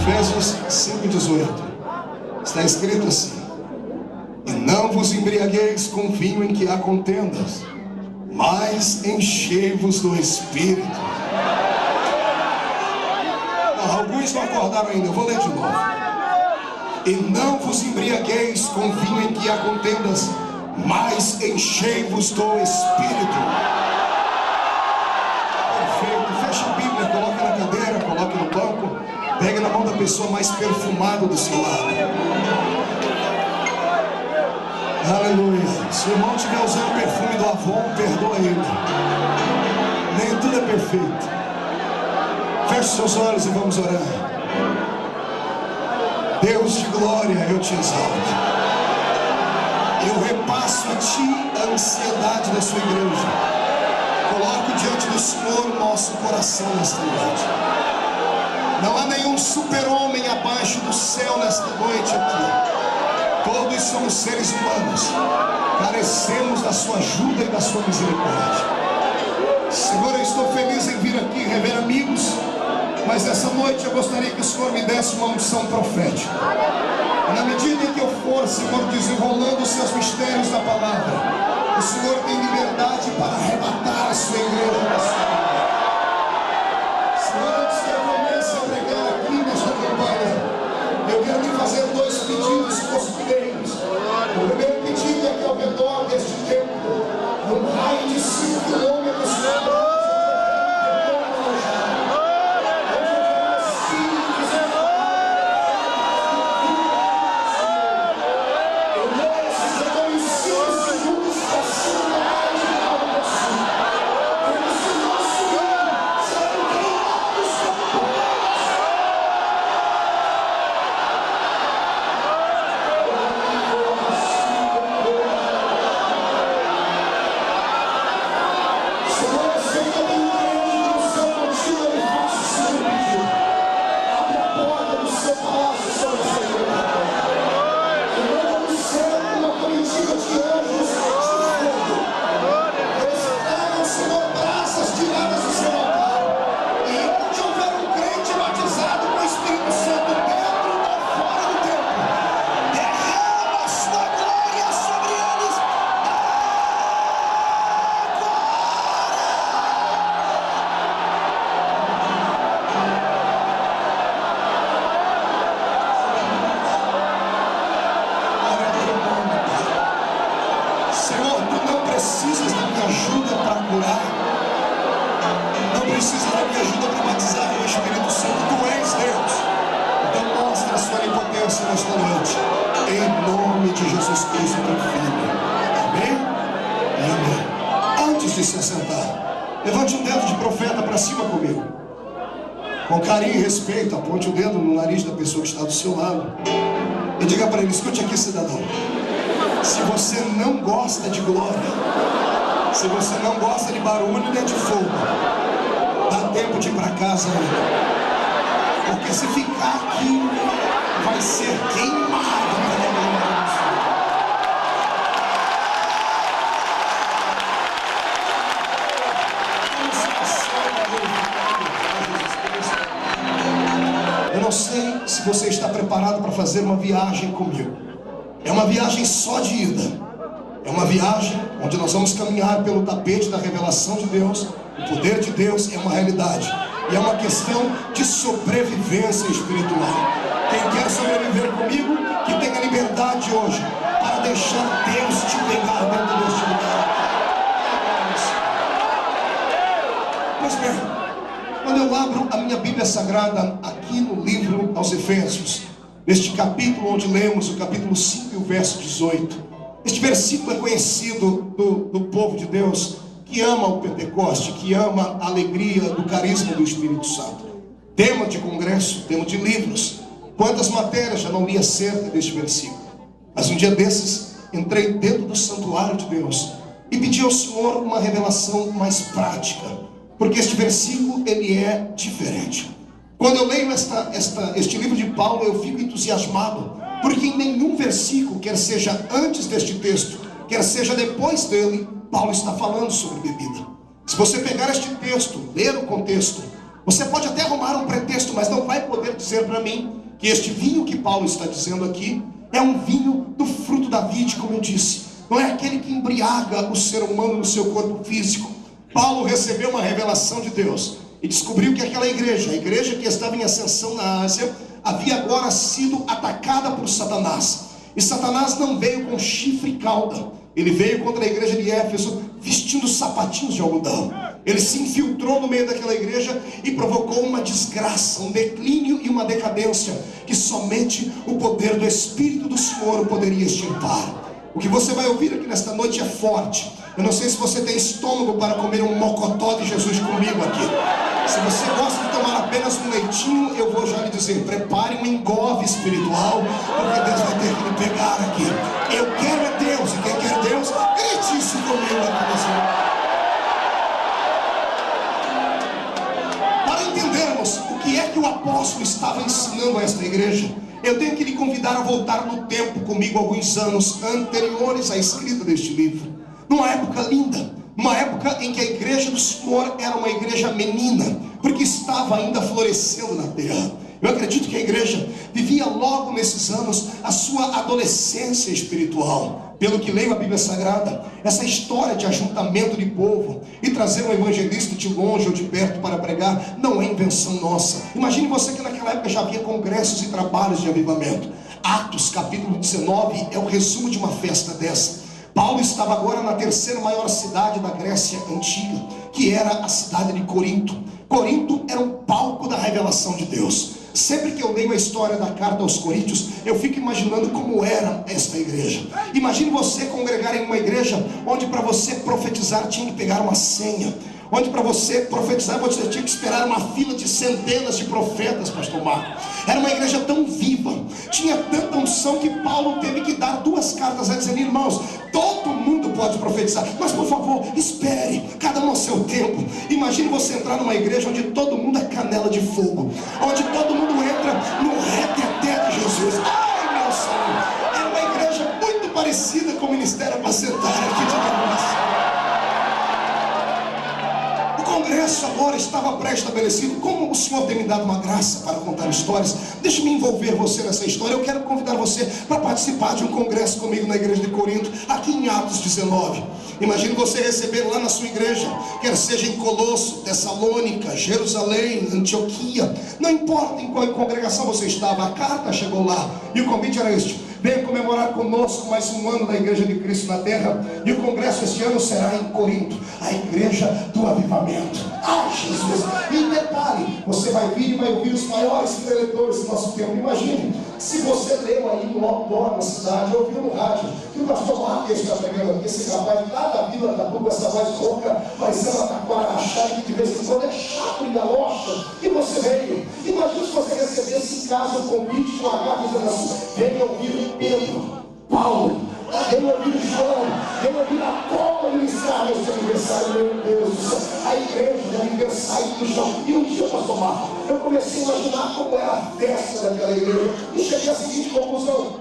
Efésios 5,18 está escrito assim: e não vos embriagueis com vinho em que há contendas, mas enchei-vos do Espírito. Não, alguns não acordaram ainda, eu vou ler de novo. E não vos embriagueis com vinho em que há contendas, mas enchei-vos do Espírito. Perfeito. Feche a Bíblia, coloque na cadeira, coloque no banco, pegue na mão da pessoa mais perfumada do seu lado. Aleluia. Se o irmão estiver usando o perfume do Avon, perdoa ele. Nem tudo é perfeito. Feche seus olhos e vamos orar. Deus de glória, eu te exalto. Eu repasso a ti a ansiedade da sua igreja. Coloco diante do Senhor o nosso coração nesta noite. Não há nenhum super-homem abaixo do céu nesta noite aqui. Todos somos seres humanos, carecemos da sua ajuda e da sua misericórdia. Senhor, eu estou feliz em vir aqui rever amigos, mas essa noite eu gostaria que o Senhor me desse uma unção profética. Na medida em que eu for, Senhor, desenrolando os seus mistérios da palavra, o Senhor tem liberdade para arrebatar a sua igreja da sua vida. Senhor, antes que eu comece a pregar aqui nesta campanha, eu quero lhe fazer dois pedidos costumeiros. O primeiro pedido é que ao redor deste templo, num raio de 5 quilômetros, com carinho e respeito, aponte o dedo no nariz da pessoa que está do seu lado e diga para ele: escute aqui, cidadão, se você não gosta de glória, se você não gosta de barulho nem de fogo, dá tempo de ir para casa ainda, porque se ficar aqui vai ser queimado. Eu não sei se você está preparado para fazer uma viagem comigo. É uma viagem só de ida. É uma viagem onde nós vamos caminhar pelo tapete da revelação de Deus. O poder de Deus é uma realidade. E é uma questão de sobrevivência espiritual. Quem quer sobreviver comigo, que tenha liberdade hoje para deixar Deus te pegar dentro deste lugar. Pois bem, quando eu abro a minha Bíblia Sagrada aqui no livro aos Efésios, neste capítulo onde lemos o capítulo 5 e o verso 18, este versículo é conhecido do povo de Deus que ama o Pentecoste, que ama a alegria do carisma do Espírito Santo. Tema de congresso, tema de livros. Quantas matérias já não li acerca deste versículo? Mas um dia desses, entrei dentro do santuário de Deus e pedi ao Senhor uma revelação mais prática, porque este versículo, ele é diferente. Quando eu leio este livro de Paulo, eu fico entusiasmado, porque em nenhum versículo, quer seja antes deste texto, quer seja depois dele, Paulo está falando sobre bebida. Se você pegar este texto, ler o contexto, Você pode até arrumar um pretexto, mas não vai poder dizer para mim que este vinho que Paulo está dizendo aqui é um vinho do fruto da vide, como eu disse. Não é aquele que embriaga o ser humano no seu corpo físico. Paulo recebeu uma revelação de Deus e descobriu que aquela igreja, a igreja que estava em ascensão na Ásia, havia agora sido atacada por Satanás. E Satanás não veio com chifre e cauda. Ele veio contra a igreja de Éfeso vestindo sapatinhos de algodão. Ele se infiltrou no meio daquela igreja e provocou uma desgraça, um declínio e uma decadência que somente o poder do Espírito do Senhor poderia extirpar. O que você vai ouvir aqui nesta noite é forte. Eu não sei se você tem estômago para comer um mocotó de Jesus comigo aqui. Se você gosta de tomar apenas um leitinho, eu vou já lhe dizer, prepare um engove espiritual, porque Deus vai ter que lhe pegar aqui. Eu quero é Deus, e quem quer Deus, grite isso comigo aqui nessa noite. Para entendermos o que é que o apóstolo estava ensinando a esta igreja, eu tenho que lhe convidar a voltar no tempo comigo alguns anos anteriores à escrita deste livro. Numa época linda, numa época em que a igreja do Senhor era uma igreja menina, porque estava ainda florescendo na terra. Eu acredito que a igreja vivia logo nesses anos a sua adolescência espiritual. Pelo que leio a Bíblia Sagrada, essa história de ajuntamento de povo e trazer um evangelista de longe ou de perto para pregar não é invenção nossa. Imagine você que naquela época já havia congressos e trabalhos de avivamento. Atos capítulo 19 é o resumo de uma festa dessa. Paulo estava agora na terceira maior cidade da Grécia antiga, que era a cidade de Corinto. Corinto era um palco da revelação de Deus. Sempre que eu leio a história da carta aos Coríntios, eu fico imaginando como era esta igreja. Imagine você congregar em uma igreja onde para você profetizar tinha que pegar uma senha, onde para você profetizar você tinha que esperar uma fila de centenas de profetas, pastor Marco. Era uma igreja tão viva, tinha tanta unção que Paulo teve que dar 2 cartas a dizer: irmãos, todo mundo pode profetizar, mas por favor, espere, cada um ao seu tempo. Imagine você entrar numa igreja onde todo mundo é canela de fogo, onde todo mundo entra no reteté de Jesus. Ai, meu Senhor, era uma igreja muito parecida com o ministério apacentário aqui de nós. O congresso agora estava pré-estabelecido. Como o Senhor tem me dado uma graça para contar histórias, deixe-me envolver você nessa história. Eu quero convidar você para participar de um congresso comigo na igreja de Corinto, aqui em Atos 19. Imagine você receber lá na sua igreja, quer seja em Colosso, Tessalônica, Jerusalém, Antioquia, não importa em qual congregação você estava, a carta chegou lá e o convite era este: venha comemorar conosco mais um ano da Igreja de Cristo na Terra. E o congresso este ano será em Corinto, a igreja do avivamento. Ah, Jesus! E detalhe, você vai vir e vai ouvir os maiores preletores do nosso tempo. Imagine, se você leu aí no outdoor na cidade, ouviu no rádio, que o pastor Marques está pregando aqui, esse rapaz lá da vila da Puga, essa voz rouca, parecendo uma taquara achada, que de vez em quando é chato e galocha, e você veio. Imagine se você recebesse em casa um convite com a garra dizendo assim: venha ouvir Pedro, Paulo, venha ouvir João, venha ouvir Apolo ministrar no seu aniversário. Meu Deus do céu, a igreja de aniversário do chão. E um dia, pastor Marco, eu comecei a imaginar como era a festa daquela igreja e cheguei à seguinte conclusão: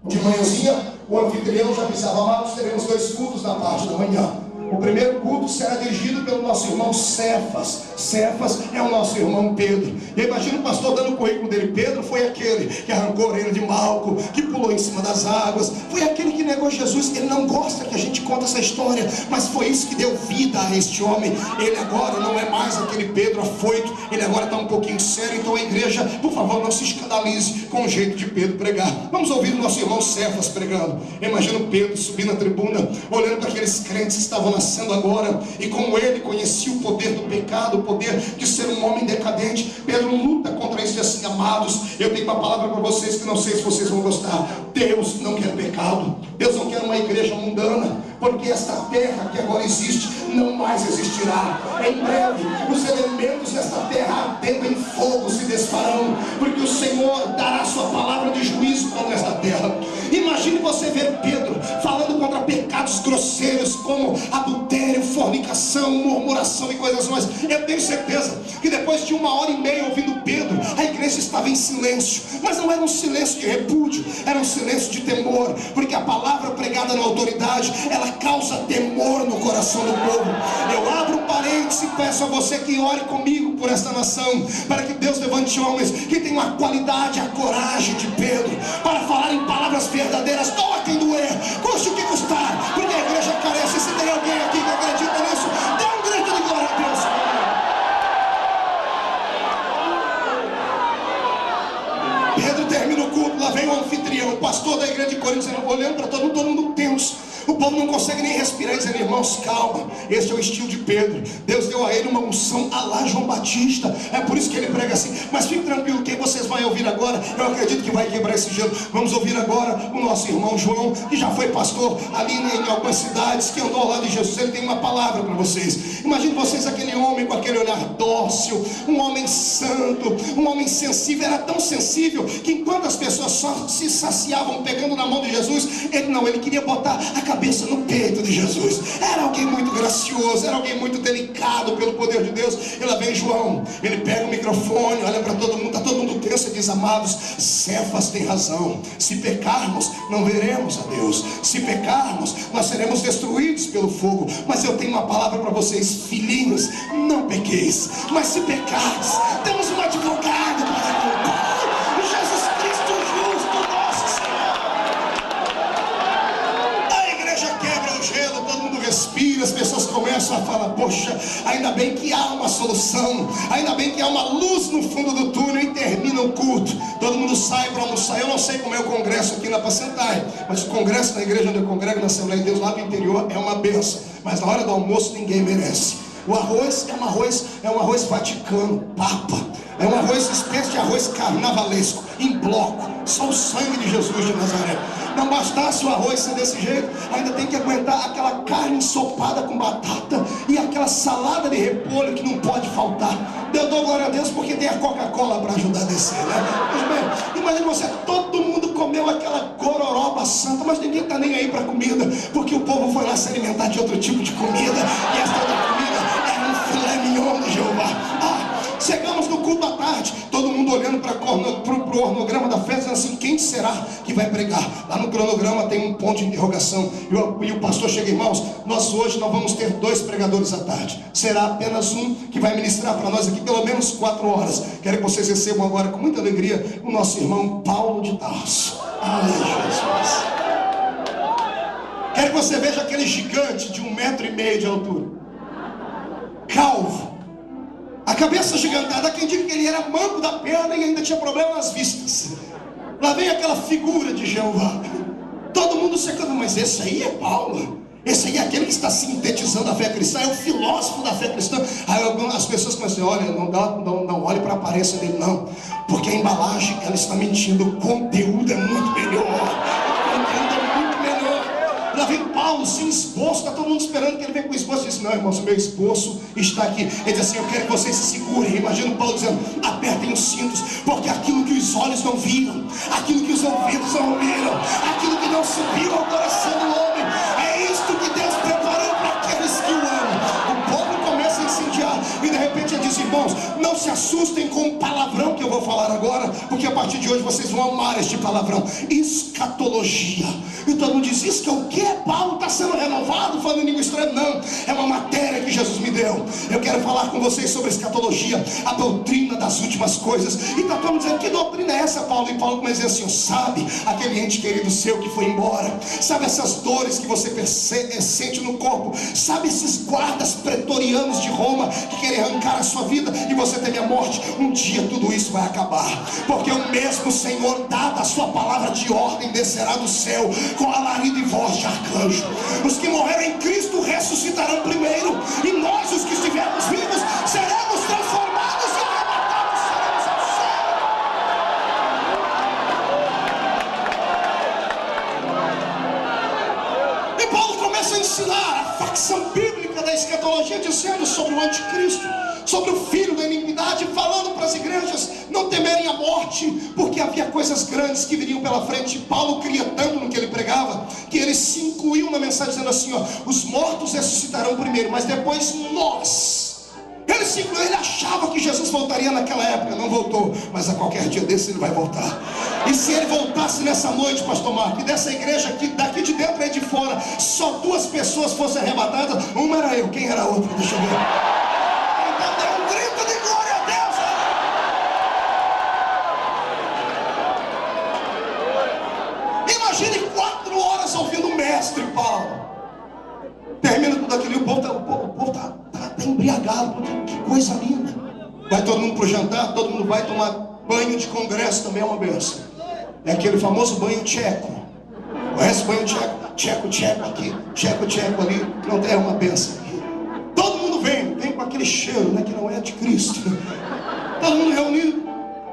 de manhãzinha o anfitrião já avisava: amados, teremos 2 cultos na parte da manhã. O primeiro culto será dirigido pelo nosso irmão Cefas. Cefas é o nosso irmão Pedro. E imagina o pastor dando o currículo dele. Pedro foi aquele que arrancou a orelha de Malco, que pulou em cima das águas, foi aquele que negou Jesus. Ele não gosta que a gente conte essa história, mas foi isso que deu vida a este homem. Ele agora não é mais aquele Pedro afoito, ele agora está um pouquinho sério. Então a igreja, por favor, não se escandalize com o jeito de Pedro pregar. Vamos ouvir o nosso irmão Cefas pregando. Imagina o Pedro subir na tribuna, olhando para aqueles crentes que estavam nascendo agora, e como ele conhecia o poder do pecado, o poder de ser um homem decadente, Pedro luta contra isso. Assim: amados, eu tenho uma palavra para vocês que não sei se vocês vão gostar. Deus não quer pecado, Deus não quer uma igreja mundana, porque esta terra que agora existe não mais existirá. Em breve os elementos desta terra ardendo em fogo se desfarão, porque o Senhor dará sua palavra de juízo contra esta terra. Imagine você ver Pedro falando contra pecados grosseiros como adultério, fornicação, murmuração e coisas mais. Eu tenho certeza que depois de 1h30 ouvindo Pedro, a igreja estava em silêncio. Mas não era um silêncio de repúdio, era um silêncio de temor, porque a palavra pregada na autoridade, ela causa temor no coração do povo. Eu abro um parênteses e peço a você que ore comigo por esta nação, para que Deus levante homens que tenham a qualidade, a coragem de Pedro, para falar em palavras verdadeiras, doa quem doer, custe o que custar, porque a igreja carece. Se tem alguém aqui que acredita nisso, dê um grito de glória a Deus. Pedro termina o culto, lá vem o anfitrião, o pastor da igreja de Corinto, olhando para todo mundo tenso. O povo não consegue nem respirar e dizendo: irmãos, calma, esse é o estilo de Pedro. Deus deu a ele uma unção a lá João Batista, é por isso que ele prega assim. Mas fique tranquilo, quem vocês vão ouvir agora, eu acredito que vai quebrar esse gelo. Vamos ouvir agora o nosso irmão João, que já foi pastor ali em algumas cidades, que andou ao lado de Jesus. Ele tem uma palavra para vocês. Imagine vocês aquele homem com aquele olhar dócil, um homem santo, um homem sensível. Era tão sensível que enquanto as pessoas só se saciavam pegando na mão de Jesus, ele queria botar a cabeça no peito de Jesus. Era alguém muito gracioso, era alguém muito delicado pelo poder de Deus. E lá vem João, ele pega o microfone, olha para todo mundo, está todo mundo tenso e diz: amados, Cefas tem razão. Se pecarmos, não veremos a Deus. Se pecarmos, nós seremos destruídos pelo fogo. Mas eu tenho uma palavra para vocês, filhinhos, não pequeis. Mas se pecardes, temos um advogado para com o Pai, Jesus Cristo justo, nosso Senhor. A igreja quebra o gelo, todo mundo respira, as pessoas começam a falar: poxa, ainda bem que há uma solução, ainda bem que há uma luz no fundo do túnel. E termina o culto, todo mundo sai para almoçar. Eu não sei como é o congresso aqui na Pacentai, mas o congresso na igreja onde eu congrego, na Assembleia de Deus lá do interior, é uma benção. Mas na hora do almoço ninguém merece. O arroz é um arroz vaticano, papa. É um arroz, espécie de arroz carnavalesco, em bloco. Só o sangue de Jesus de Nazaré. Não bastasse o arroz ser desse jeito, ainda tem que aguentar aquela carne ensopada com batata e aquela salada de repolho que não pode faltar. Eu dou glória a Deus porque tem a Coca-Cola para ajudar a descer, né? Mas bem, imagina você, todo mundo comeu aquela gororoba santa, mas ninguém está nem aí para comida, porque o povo foi lá se alimentar de outro tipo de comida, e essa outra comida era um filé mignon de Jeová. Chegamos no culto da tarde, todo mundo olhando para o organograma da festa, dizendo assim: quem será que vai pregar? Lá no cronograma tem um ponto de interrogação, e o pastor chega: irmãos, nós hoje não vamos ter 2 pregadores à tarde, será apenas um que vai ministrar para nós aqui pelo menos 4 horas. Quero que vocês recebam agora com muita alegria o nosso irmão Paulo de Tarso. Ai, Jesus. Quero que você veja aquele gigante de 1,5 metro de altura, calvo, a cabeça agigantada. Quem diga que ele era manco da perna e ainda tinha problema nas vistas. Lá vem aquela figura de Jeová. Todo mundo secando: mas esse aí é Paulo. Esse aí é aquele que está sintetizando a fé cristã, é o filósofo da fé cristã. Aí as pessoas começam a dizer: olha, não olhe para a aparência dele não, porque a embalagem, ela está mentindo. O conteúdo é muito melhor. O conteúdo é muito melhor. Lá vem Paulo sem esboço, está todo mundo esperando que ele venha com o esboço. Ele diz: não, irmãos, o meu esboço está aqui. Ele diz assim: eu quero que vocês se segurem. Imagina o Paulo dizendo: apertem os cintos, porque aquilo que os olhos não viram, aquilo que os ouvidos não ouviram, aquilo que não subiu ao coração do homem, é isto que Deus preparou para aqueles que o amam. O povo começa a incendiar, e de repente ele diz: irmãos, não se assustem com o palavrão que eu vou falar agora, porque a partir de hoje vocês vão amar este palavrão: escatologia. E todo mundo diz: isso que é o que? Paulo está sendo renovado falando em língua estranha? Não, é uma matéria que Jesus me deu. Eu quero falar com vocês sobre escatologia, a doutrina das últimas coisas. E está todo mundo dizendo: que doutrina é essa, Paulo? E Paulo começa a dizer assim: sabe aquele ente querido seu que foi embora? Sabe essas dores que você sente no corpo? Sabe esses guardas pretorianos de Roma que querem arrancar a sua vida e você teme a morte? Um dia tudo isso vai acabar, porque o mesmo Senhor, dada a sua palavra de ordem, descerá do céu com alarido e voz de arcanjo. Os que morreram em Cristo ressuscitarão primeiro, e nós, os que estivermos vivos, seremos transformados e arrebatados, seremos ao céu. E Paulo começa a ensinar a facção bíblica da escatologia, dizendo sobre o anticristo, sobre o filho da iniquidade, falando para as igrejas não temerem a morte, porque havia coisas grandes que viriam pela frente. Paulo cria tanto no que ele pregava, que ele se incluiu na mensagem dizendo assim: ó, os mortos ressuscitarão primeiro, mas depois nós. Ele se incluiu, ele achava que Jesus voltaria naquela época, não voltou, mas a qualquer dia desse ele vai voltar. E se ele voltasse nessa noite, pastor Marco, e dessa igreja aqui, daqui de dentro e de fora, só 2 pessoas fossem arrebatadas, uma era eu, quem era a outra? Deixa eu ver. Então dê um grito de glória pregá-lo. Que coisa linda. Vai todo mundo para o jantar, todo mundo vai tomar banho de congresso, também é uma benção. É aquele famoso banho tcheco. Conhece o banho tcheco? Tcheco aqui, tcheco ali. Não, é uma benção. Todo mundo vem com aquele cheiro, né, que não é de Cristo. Todo mundo reunido.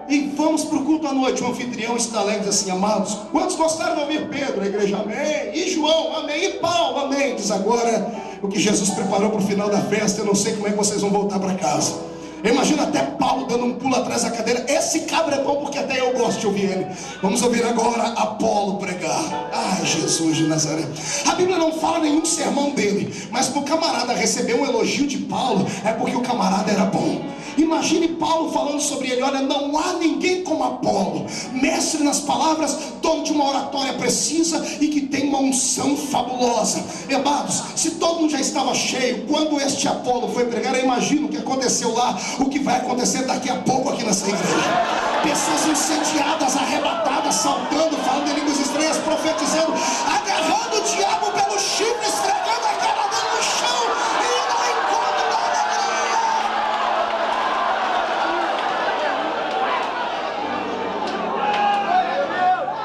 E vamos para o culto à noite. O anfitrião está alegre, diz assim: amados, quantos gostaram de ouvir Pedro? A igreja, amém. E João, amém. E Paulo, amém. Diz agora o que Jesus preparou para o final da festa. Eu não sei como é que vocês vão voltar para casa. Eu imagino até Paulo dando um pulo atrás da cadeira. Esse cabra é bom porque até eu gosto de ouvir ele. Vamos ouvir agora Apolo pregar. Ai, Jesus de Nazaré. A Bíblia não fala nenhum sermão dele, mas para o camarada receber um elogio de Paulo, é porque o camarada era bom. Imagine Paulo falando sobre ele: olha, não há ninguém como Apolo, mestre nas palavras, dono de uma oratória precisa e que tem uma unção fabulosa. Amados, se todo mundo já estava cheio, quando este Apolo foi pregar, eu imagino o que aconteceu lá, o que vai acontecer daqui a pouco aqui nessa igreja. Pessoas incendiadas, arrebatadas, saltando, falando em línguas estranhas, profetizando, agarrando o diabo pelo chifre, esfregando a cara dele no chão e indo ao encontro da alegria.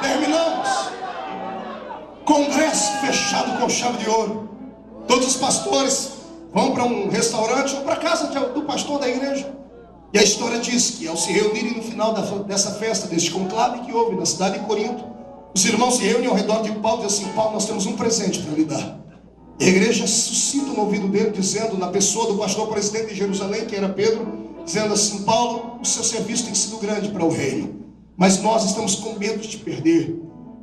Terminamos. Congresso fechado com chave de ouro. Todos os pastores vão para um restaurante ou para a casa do pastor da igreja. E a história diz que ao se reunirem no final dessa festa, deste conclave que houve na cidade de Corinto, os irmãos se reúnem ao redor de Paulo e dizem assim: Paulo, nós temos um presente para lhe dar. E a igreja suscita no ouvido dele, dizendo, na pessoa do pastor presidente de Jerusalém, que era Pedro, dizendo assim: Paulo, o seu serviço tem sido grande para o reino, mas nós estamos com medo de te perder.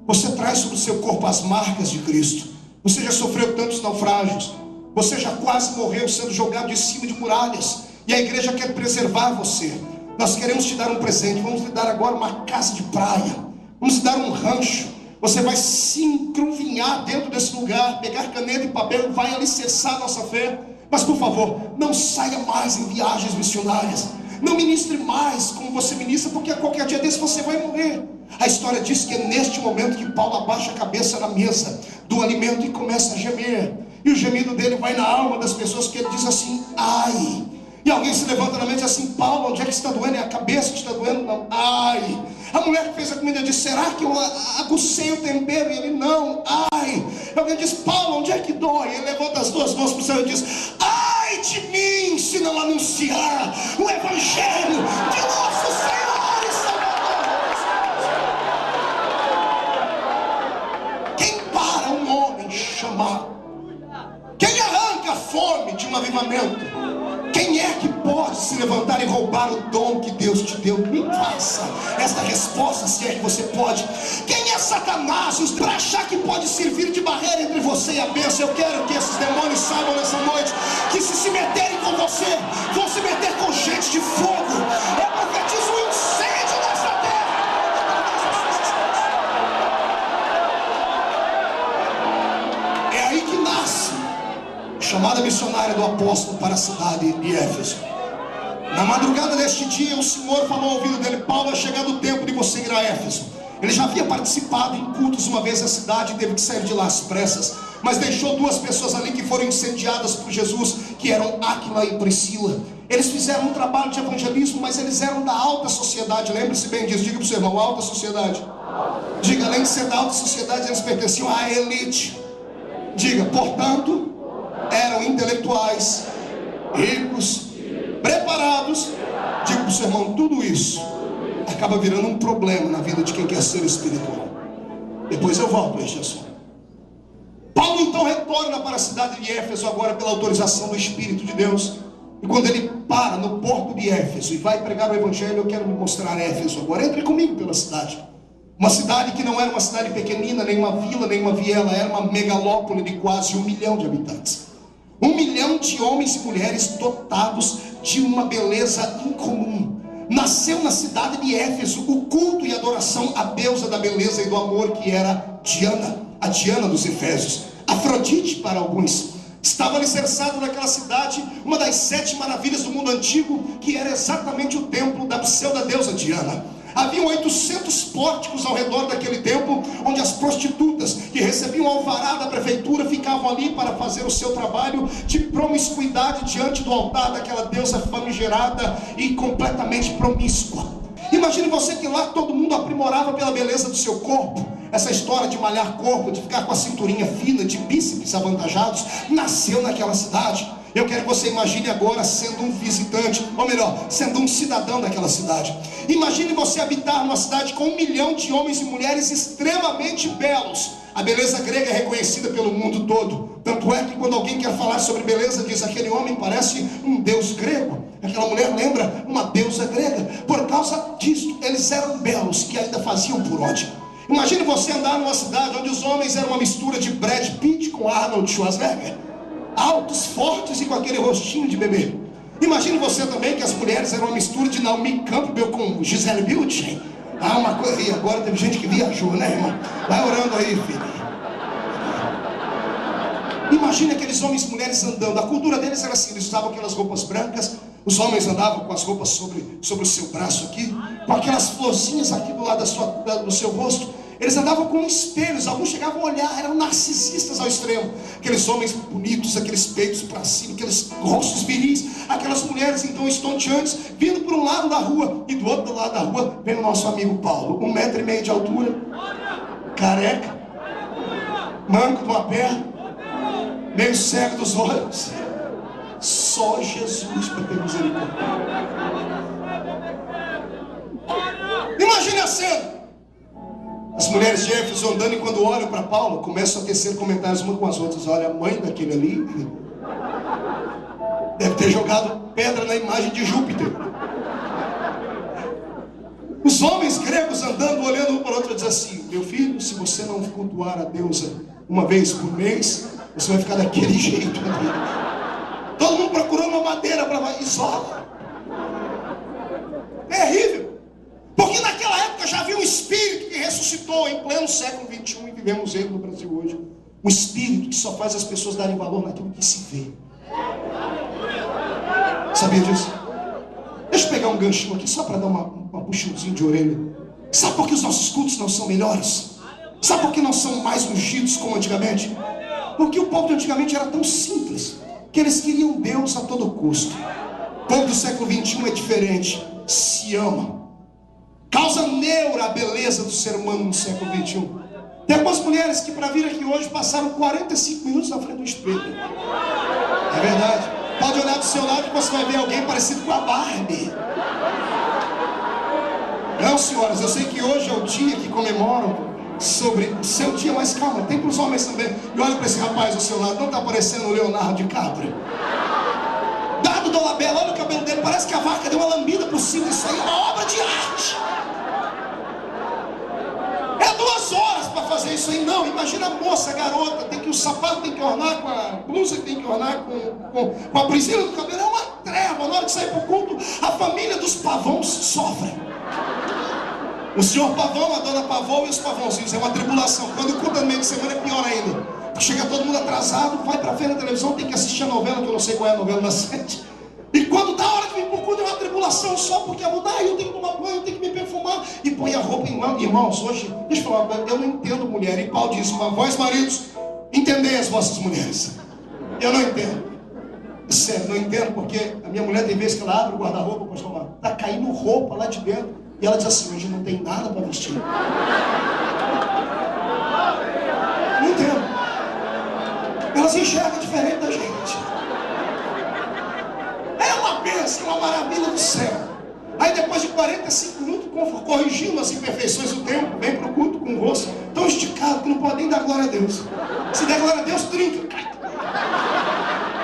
Você traz sobre o seu corpo as marcas de Cristo. Você já sofreu tantos naufrágios. Você já quase morreu sendo jogado de cima de muralhas. E a igreja quer preservar você. Nós queremos te dar um presente. Vamos lhe dar agora uma casa de praia. Vamos lhe dar um rancho. Você vai se encrunvinhar dentro desse lugar, pegar caneta e papel, vai alicerçar a nossa fé. Mas por favor, não saia mais em viagens missionárias. Não ministre mais como você ministra, porque a qualquer dia desse você vai morrer. A história diz que é neste momento que Paulo abaixa a cabeça na mesa do alimento e começa a gemer. E o gemido dele vai na alma das pessoas, que ele diz assim: ai. E alguém se levanta na mente e diz assim: Paulo, onde é que está doendo? É a cabeça que está doendo? Não. Ai. A mulher que fez a comida diz: será que eu agucei o tempero? E ele: não. Ai. E alguém diz: Paulo, onde é que dói? Ele levanta as duas mãos para o céu e diz: ai de mim, se não anunciar o evangelho de nosso Senhor e Salvador. Quem para um homem chamado? Quem arranca a fome de um avivamento? Quem é que pode se levantar e roubar o dom que Deus te deu? Me faça essa resposta, se é que você pode. Quem é Satanás para achar que pode servir de barreira entre você e a bênção? Eu quero que esses demônios saibam nessa noite que se meterem com você, vão se meter com gente de fogo. Eu profetizo um incêndio nessa terra. É aí que nasce chamada missionária do apóstolo para a cidade de Éfeso. Na madrugada deste dia, o Senhor falou ao ouvido dele: Paulo, é chegado o tempo de você ir a Éfeso. Ele já havia participado em cultos uma vez na cidade e teve que sair de lá às pressas, mas deixou duas pessoas ali que foram incendiadas por Jesus, que eram Áquila e Priscila. Eles fizeram um trabalho de evangelismo, mas eles eram da alta sociedade. Lembre-se bem disso, diga para o seu irmão: alta sociedade. Diga, além de ser da alta sociedade, eles pertenciam à elite. Diga, portanto, eram intelectuais, ricos, preparados. Digo para o seu irmão: tudo isso acaba virando um problema na vida de quem quer ser espiritual. Depois eu volto a este assunto. Paulo então retorna para a cidade de Éfeso, agora pela autorização do Espírito de Deus. E quando ele para no porto de Éfeso e vai pregar o evangelho, eu quero me mostrar Éfeso agora. Entre comigo pela cidade. Uma cidade que não era uma cidade pequenina, nem uma vila, nem uma viela. Era uma megalópole de quase 1 milhão de habitantes. 1 milhão de homens e mulheres dotados de uma beleza incomum. Nasceu na cidade de Éfeso o culto e adoração à deusa da beleza e do amor, que era Diana, a Diana dos Efésios, Afrodite para alguns. Estava alicerçado naquela cidade uma das 7 maravilhas do mundo antigo, que era exatamente o templo da pseudo-deusa Diana. Havia 800 pórticos ao redor daquele templo, onde as prostitutas que recebiam alvará da prefeitura ficavam ali para fazer o seu trabalho de promiscuidade diante do altar daquela deusa famigerada e completamente promíscua. Imagine você que lá todo mundo aprimorava pela beleza do seu corpo. Essa história de malhar corpo, de ficar com a cinturinha fina, de bíceps avantajados, nasceu naquela cidade. Eu quero que você imagine agora sendo um visitante, ou melhor, sendo um cidadão daquela cidade. Imagine você habitar numa cidade com 1 milhão de homens e mulheres extremamente belos. A beleza grega é reconhecida pelo mundo todo. Tanto é que quando alguém quer falar sobre beleza, diz: aquele homem parece um deus grego, aquela mulher lembra uma deusa grega. Por causa disso, eles eram belos, que ainda faziam por onde. Imagine você andar numa cidade onde os homens eram uma mistura de Brad Pitt com Arnold Schwarzenegger, altos, fortes e com aquele rostinho de bebê. Imagine você também que as mulheres eram uma mistura de Naomi Campbell com Gisele Bündchen. Uma coisa. E agora teve gente que viajou, né, irmão? Vai orando aí, filho. Imagine aqueles homens e mulheres andando. A cultura deles era assim: eles usavam aquelas roupas brancas. Os homens andavam com as roupas sobre o seu braço aqui, com aquelas florzinhas aqui do lado do seu rosto. Eles andavam com espelhos. Alguns chegavam a olhar, eram narcisistas ao extremo. Aqueles homens bonitos, aqueles peitos para cima, aqueles rostos viris. Aquelas mulheres então estonteantes, vindo por um lado da rua. E do outro lado da rua vem o nosso amigo Paulo, 1,5 metro de altura, careca, manco de uma perna, meio cego dos olhos. Só Jesus para ter misericórdia. Imagine a cena. As mulheres de Éfeso andando, e quando olham para Paulo, começam a tecer comentários umas com as outras. Olha, a mãe daquele ali deve ter jogado pedra na imagem de Júpiter. Os homens gregos andando, olhando um para o outro, dizem assim: meu filho, se você não cultuar a deusa uma vez por mês, você vai ficar daquele jeito ali. Todo mundo procurando uma madeira para isolar. Terrível. Porque naquela época já havia um espírito que ressuscitou em pleno século XXI, e vivemos ele no Brasil hoje. Um espírito que só faz as pessoas darem valor naquilo que se vê. Sabia disso? Deixa eu pegar um ganchinho aqui só para dar uma puxãozinha de orelha. Sabe por que os nossos cultos não são melhores? Sabe por que não são mais ungidos como antigamente? Porque o povo de antigamente era tão simples que eles queriam Deus a todo custo. O povo do século XXI é diferente. Se ama. Causa neura a beleza do ser humano no século XXI. Tem algumas mulheres que para vir aqui hoje passaram 45 minutos na frente do espelho. É verdade. Pode olhar do seu lado que você vai ver alguém parecido com a Barbie. Não, senhoras, eu sei que hoje é o dia que comemoram sobre o seu dia, mas calma, tem para os homens também. E olha para esse rapaz ao seu lado, não está parecendo o Leonardo DiCaprio? Dado Dolabella, olha o cabelo dele, parece que a vaca deu uma lambida por cima. Isso aí é uma obra de arte. É 2 horas para fazer isso aí. Não, imagina a moça, a garota, tem que o sapato tem que ornar com a blusa, tem que ornar com a prisilha do cabelo. É uma treva. Na hora de sair para o culto, a família dos pavões sofre. O senhor Pavão, a dona Pavão e os pavãozinhos. É uma tribulação. Quando o culto é no meio de semana é pior ainda. Chega todo mundo atrasado, vai para frente da televisão, tem que assistir a novela, que eu não sei qual é a novela da 7. E quando dá a hora de vir para o culto, é uma tribulação só porque a mudar, eu tenho que tomar banho, eu tenho que me perfumar. E põe a roupa em mão. Irmãos, hoje, deixa eu falar, eu não entendo mulher. E Paulo diz: vós maridos, entendei as vossas mulheres. Eu não entendo. Sério, não entendo, porque a minha mulher tem vezes que ela abre o guarda-roupa, pastor Marcos, tá caindo roupa lá de dentro. E ela diz assim: hoje não tem nada para vestir. Não entendo. Elas enxergam diferente da gente. É uma bênção, uma maravilha do céu. Aí depois de 45 minutos, corrigindo as imperfeições do tempo, vem para o culto com o rosto tão esticado que não pode nem dar glória a Deus. Se der glória a Deus, trinca.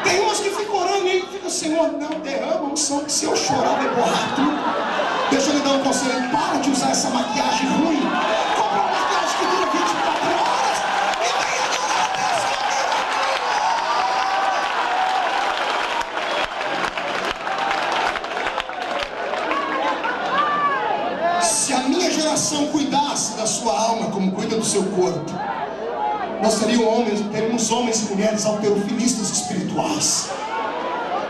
Tem umas que ficam orando e ficam: Senhor, não derrama um som, que se eu chorar vai borrar tudo. Deixa eu lhe dar um conselho: para de usar essa maquiagem ruim. Compra uma maquiagem que dura 24 horas e venha adorar a Deus. Se a minha geração cuidasse da sua alma como cuida do seu corpo, nós teríamos homens e mulheres halterofilistas espirituais.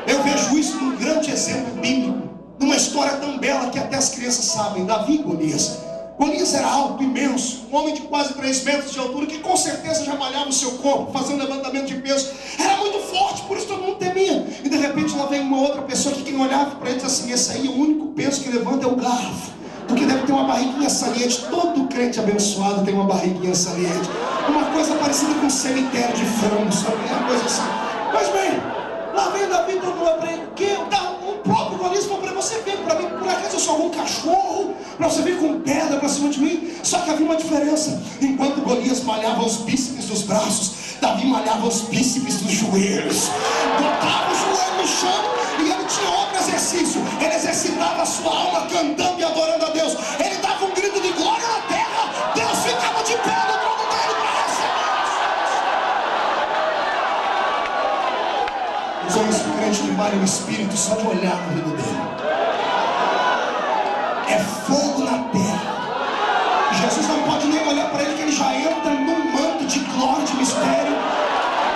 Eu vejo isso num grande exemplo bíblico. de uma história tão bela que até as crianças sabem. Davi e Golias. Golias era alto, imenso, um homem de quase 3 metros de altura, que com certeza já malhava o seu corpo, fazendo levantamento de peso. Era muito forte, por isso todo mundo temia. E de repente lá vem uma outra pessoa que quem olhava para ele diz assim: esse aí, o único peso que levanta é o garfo, porque deve ter uma barriguinha saliente. Todo crente abençoado tem uma barriguinha saliente, uma coisa parecida com um cemitério de frango, sabe? É uma coisa assim. Mas bem, lá vem Davi, todo mundo para ele: o próprio Golias falou para você vir para mim, por acaso eu sou algum cachorro para você vir com pedra para cima de mim? Só que havia uma diferença. Enquanto Golias malhava os bíceps dos braços, Davi malhava os bíceps dos joelhos, botava o joelho no chão e ele tinha outro exercício. Ele exercitava a sua alma cantando e adorando a Deus. Ele dava um grito de glória na terra, Deus ficava de pé no trono dele para receber. Os homens que crente que malham o espírito só de olhar no vida dele. É fogo na terra. Jesus não pode nem olhar para ele, que ele já entra num manto de glória, de mistério.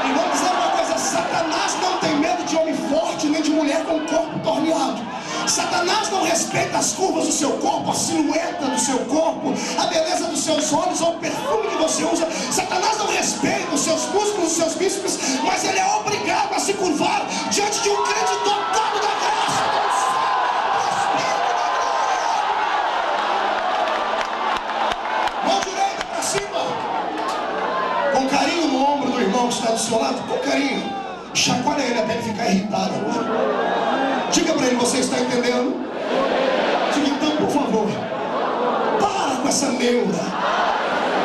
E vamos dizer uma coisa: Satanás não tem medo de homem forte, nem de mulher com o corpo torneado. Satanás não respeita as curvas do seu corpo, a silhueta do seu corpo, a beleza dos seus olhos ou o perfume que você usa. Satanás não respeita os seus músculos, os seus bíceps, mas ele é obrigado a se curvar diante de um crente dotado da graça. Com carinho no ombro do irmão que está do seu lado, com carinho, chacoalha ele até ele ficar irritado. Diga para ele: você está entendendo? Diga então, por favor, para com essa neura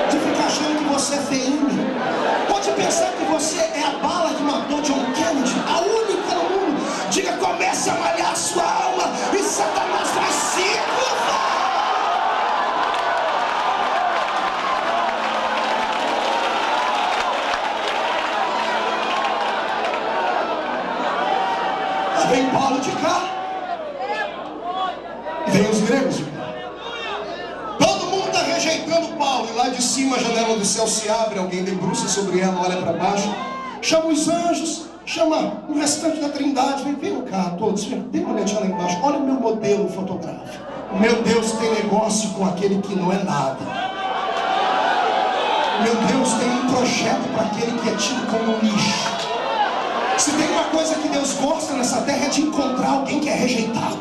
de ficar achando que você é feinho. Pode pensar que você é a bala que matou John Kennedy, a única no mundo. Diga: comece a malhar a sua alma e Satanás vai se curvar. Vem Paulo de cá e vem os gregos de cá. Todo mundo está rejeitando Paulo. E lá de cima a janela do céu se abre, alguém debruça sobre ela, olha para baixo, chama os anjos, chama o restante da trindade. Vem cá todos, dê uma olhadinha lá embaixo. Olha o meu modelo fotográfico. Meu Deus tem negócio com aquele que não é nada. Meu Deus tem um projeto para aquele que é tido como lixo. Se tem uma coisa que Deus gosta nessa terra é de encontrar alguém que é rejeitado.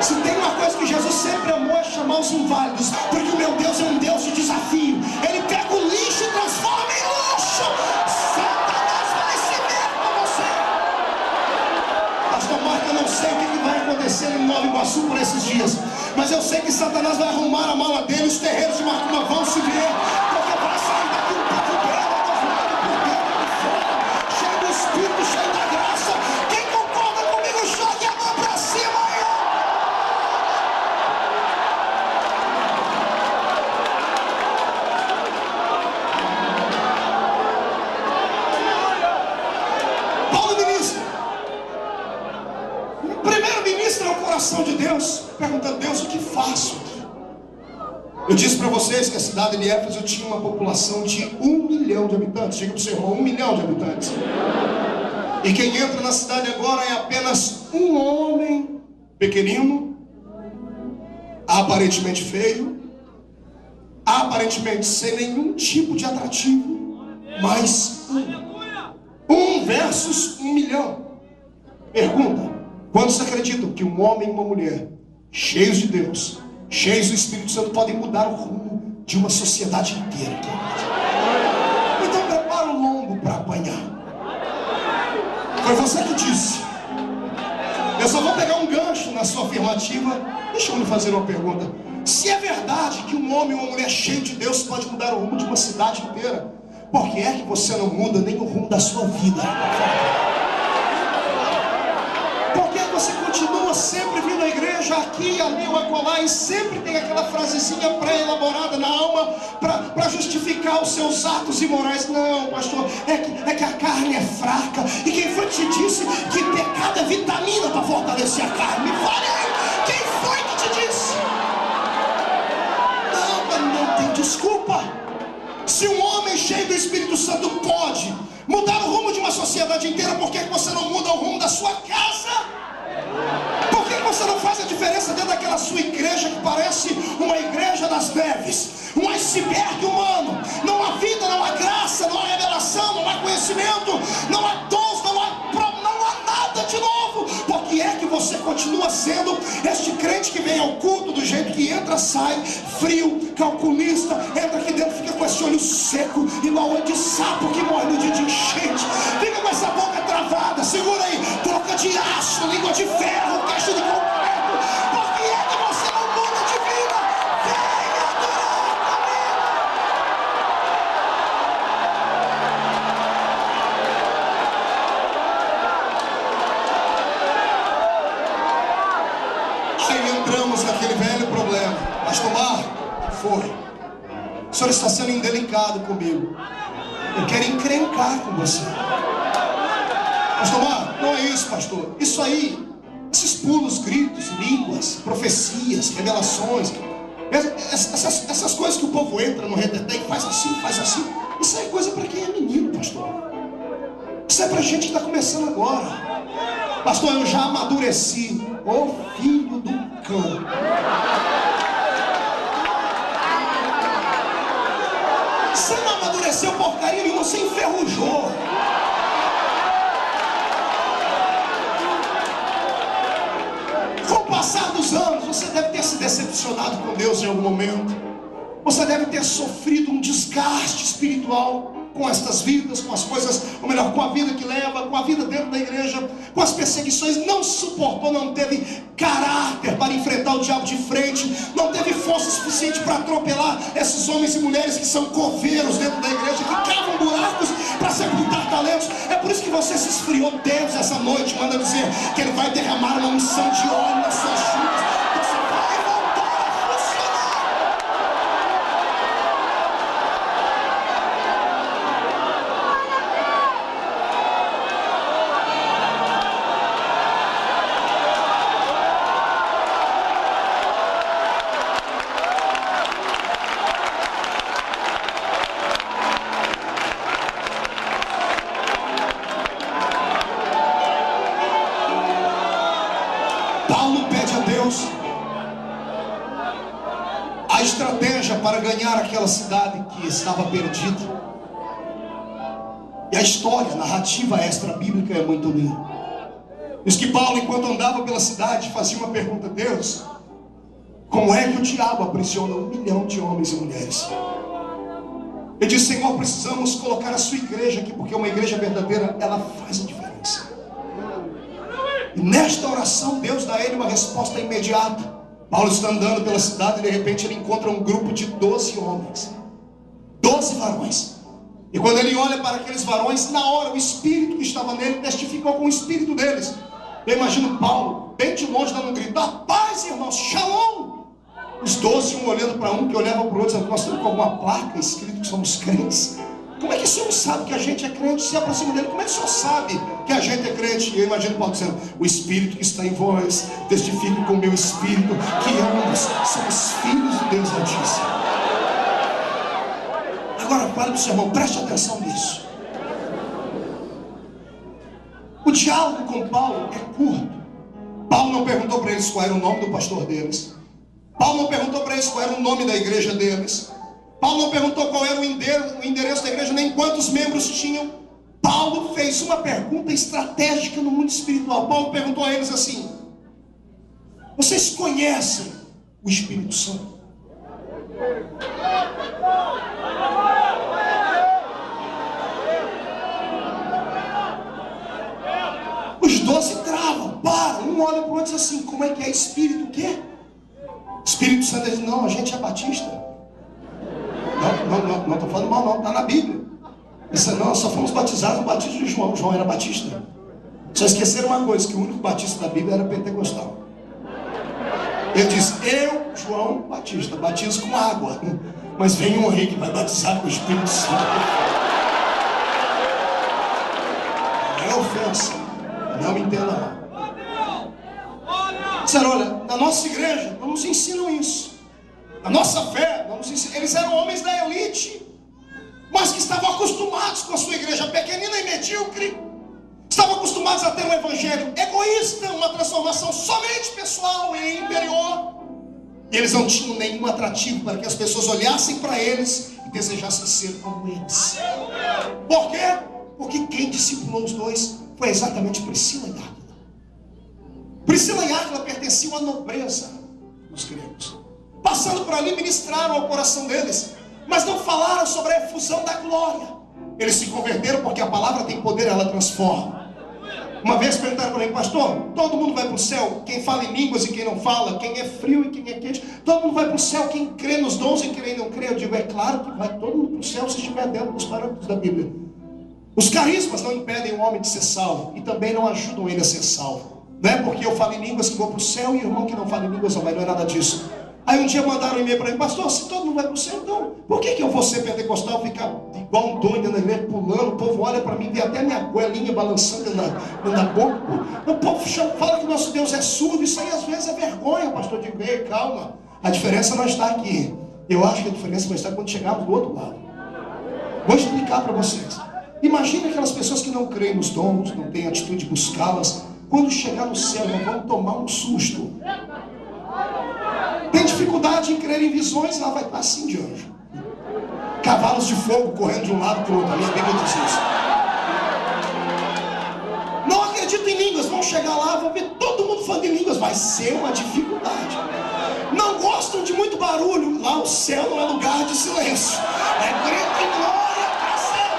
Se tem uma coisa que Jesus sempre amou é chamar os inválidos, porque o meu Deus é um Deus de desafio. Ele pega o lixo e transforma em luxo. Satanás vai se ver com você. Pastor Marco, eu não sei o que vai acontecer em Nova Iguaçu por esses dias, mas eu sei que Satanás vai arrumar a mala dele, os terreiros de Macumba vão se ver, porque vai sair daqui um povo belo, adornado por dentro e fora, cheio do Espírito, cheio da graça. Quem concorda comigo, jogue a mão pra cima aí. Paulo ministra. Primeiro ministra ao coração de Deus, perguntando: Deus, o que faço? Eu disse para vocês que a cidade de Éfeso tinha uma população de 1 milhão de habitantes. Diga para o seu irmão: 1 milhão de habitantes. E quem entra na cidade agora é apenas um homem pequenino, aparentemente feio, aparentemente sem nenhum tipo de atrativo, mas um versus 1 milhão. Pergunta: quantos acreditam que um homem e uma mulher cheios de Deus, cheios do Espírito Santo, podem mudar o rumo de uma sociedade inteira? Então prepara o lombo para apanhar. Foi você que disse. Eu só vou pegar um gancho na sua afirmativa. Deixa eu lhe fazer uma pergunta. Se é verdade que um homem ou uma mulher cheio de Deus pode mudar o rumo de uma cidade inteira, por que é que você não muda nem o rumo da sua vida? Por que você continua sempre vindo à igreja, aqui, ali ou acolá, e sempre tem aquela frasezinha pré-elaborada na alma para justificar os seus atos imorais? Não, pastor, é que a carne é fraca. E quem foi que te disse que pecado é vitamina para fortalecer a carne? Me fale aí, quem foi que te disse? Não tem desculpa. Se um homem cheio do Espírito Santo pode mudar o rumo de uma sociedade inteira, por que você não muda o rumo da sua casa? Por que Você não faz a diferença dentro daquela sua igreja que parece uma igreja das neves, um iceberg humano. Não há vida, não há graça, não há revelação, não há conhecimento, não há dons, não há nada de novo. Por que é que você continua sendo este crente que vem ao culto do jeito que entra, sai, frio, calculista, entra aqui dentro, fica com esse olho seco, igual olho de sapo que morre no dia de enchente, fica com essa boca travada, segura aí, boca de aço, língua de ferro, queixo de concreto? Por que é que você não muda de vida? Venha adorar comigo. Aí entramos naquele velho problema. Pastor Marco, o que foi? O senhor está sendo indelicado comigo. Eu quero encrencar com você. Pastor Marco, não é isso, pastor. Isso aí, esses pulos, gritos, línguas, profecias, revelações, essas coisas que o povo entra no reteté e faz assim, isso aí é coisa para quem é menino, pastor. Isso é para gente que está começando agora. Pastor, eu já amadureci. Ô filho do cão. Você não amadureceu porcaria nenhuma, você enferrujou. Com o passar dos anos, você deve ter se decepcionado com Deus em algum momento. Você deve ter sofrido um desgaste espiritual com estas vidas, com as coisas, ou melhor, com a vida que leva, com a vida dentro da igreja, com as perseguições. Não suportou, não teve caráter para enfrentar o diabo de frente, não teve força suficiente para atropelar esses homens e mulheres que são coveiros dentro da igreja, que cavam buracos para sepultar talentos. É por isso que você se esfriou. Deus essa noite manda dizer que Ele vai derramar uma unção de óleo nas suas juntas. Você vai voltar a funcionar. Paulo pede a Deus a estratégia para ganhar aquela cidade que estava perdida. E a história, a narrativa extra-bíblica é muito linda. Diz que Paulo, enquanto andava pela cidade, fazia uma pergunta: Deus, como é que o diabo aprisiona 1 milhão de homens e mulheres? Ele diz: Senhor, precisamos colocar a sua igreja aqui, porque uma igreja verdadeira, ela faz a diferença. E nesta oração, Deus dá a ele uma resposta imediata. Paulo está andando pela cidade e de repente ele encontra um grupo de 12 homens, 12 varões. E quando ele olha para aqueles varões, na hora o espírito que estava nele testificou com o espírito deles. Eu imagino Paulo, bem de longe, dando um grito: a paz, irmãos, shalom. Os 12, um olhando para um, que olhava para o outro, dizendo: nós estamos com alguma placa escrito que somos crentes. Como é que o senhor sabe que a gente é crente? Se aproxima dele, como é que o senhor sabe que a gente é crente? E eu imagino Paulo dizendo: o Espírito que está em vós testifica com o meu Espírito que ambos somos filhos de Deus Altíssimo. Agora fale para o seu irmão, preste atenção nisso. O diálogo com Paulo é curto. Paulo não perguntou para eles qual era o nome do pastor deles. Paulo não perguntou para eles qual era o nome da igreja deles. Paulo não perguntou qual era o endereço da igreja, nem quantos membros tinham. Paulo fez uma pergunta estratégica no mundo espiritual. Paulo perguntou a eles assim: vocês conhecem o Espírito Santo? Os 12 travam, param, um olha para o outro e diz assim: como é que é Espírito o quê? Espírito Santo. Diz: não, a gente é batista. Não estou falando mal não, está na Bíblia. Disse: não, só fomos batizados no batismo de João. João era batista. Só esqueceram uma coisa, que o único batista da Bíblia era pentecostal. Ele diz: eu, João Batista, batizo com água, mas vem um aí que vai batizar com o Espírito Santo. Não é ofensa, não me entenda mal. Disseram: olha, na nossa igreja não nos ensinam isso. A nossa fé, eles eram homens da elite, mas que estavam acostumados com a sua igreja pequenina e medíocre. Estavam acostumados a ter um evangelho egoísta, uma transformação somente pessoal e interior. E eles não tinham nenhum atrativo para que as pessoas olhassem para eles e desejassem ser como eles. Por quê? Porque quem discipulou os dois foi exatamente Priscila e Áquila. Priscila e Áquila pertenciam à nobreza dos gregos. Passando por ali, ministraram ao coração deles, mas não falaram sobre a efusão da glória. Eles se converteram porque a palavra tem poder, ela transforma. Uma vez perguntaram para mim: pastor, todo mundo vai para o céu? Quem fala em línguas e quem não fala, quem é frio e quem é quente, todo mundo vai para o céu, quem crê nos dons e quem não crê? Eu digo: é claro que vai todo mundo para o céu se estiver dentro dos parâmetros da Bíblia. Os carismas não impedem o homem de ser salvo e também não ajudam ele a ser salvo. Não é porque eu falo em línguas que vou para o céu e o irmão que não fala em línguas não vai, não é nada disso. Aí um dia mandaram um e-mail para mim: pastor, se todo mundo vai para o céu, então por que eu vou ser pentecostal, ficar igual um doido na igreja, pulando? O povo olha para mim, vê até minha goelinha balançando na boca. O povo fala que nosso Deus é surdo. Isso aí às vezes é vergonha, pastor. Eu digo: ei, calma, a diferença não está aqui. Eu acho que a diferença vai estar quando chegarmos do outro lado. Vou explicar para vocês. Imagina aquelas pessoas que não creem nos dons, não têm atitude de buscá-las. Quando chegar no céu, não vão tomar um susto. Tem dificuldade em crer em visões, lá vai estar assim de anjo. Cavalos de fogo correndo de um lado para o outro. A minha Bíblia diz isso. Não acredito em línguas, vão chegar lá, vão ver todo mundo falando em línguas. Vai ser uma dificuldade. Não gostam de muito barulho. Lá o céu não é lugar de silêncio. É grito e glória para sempre.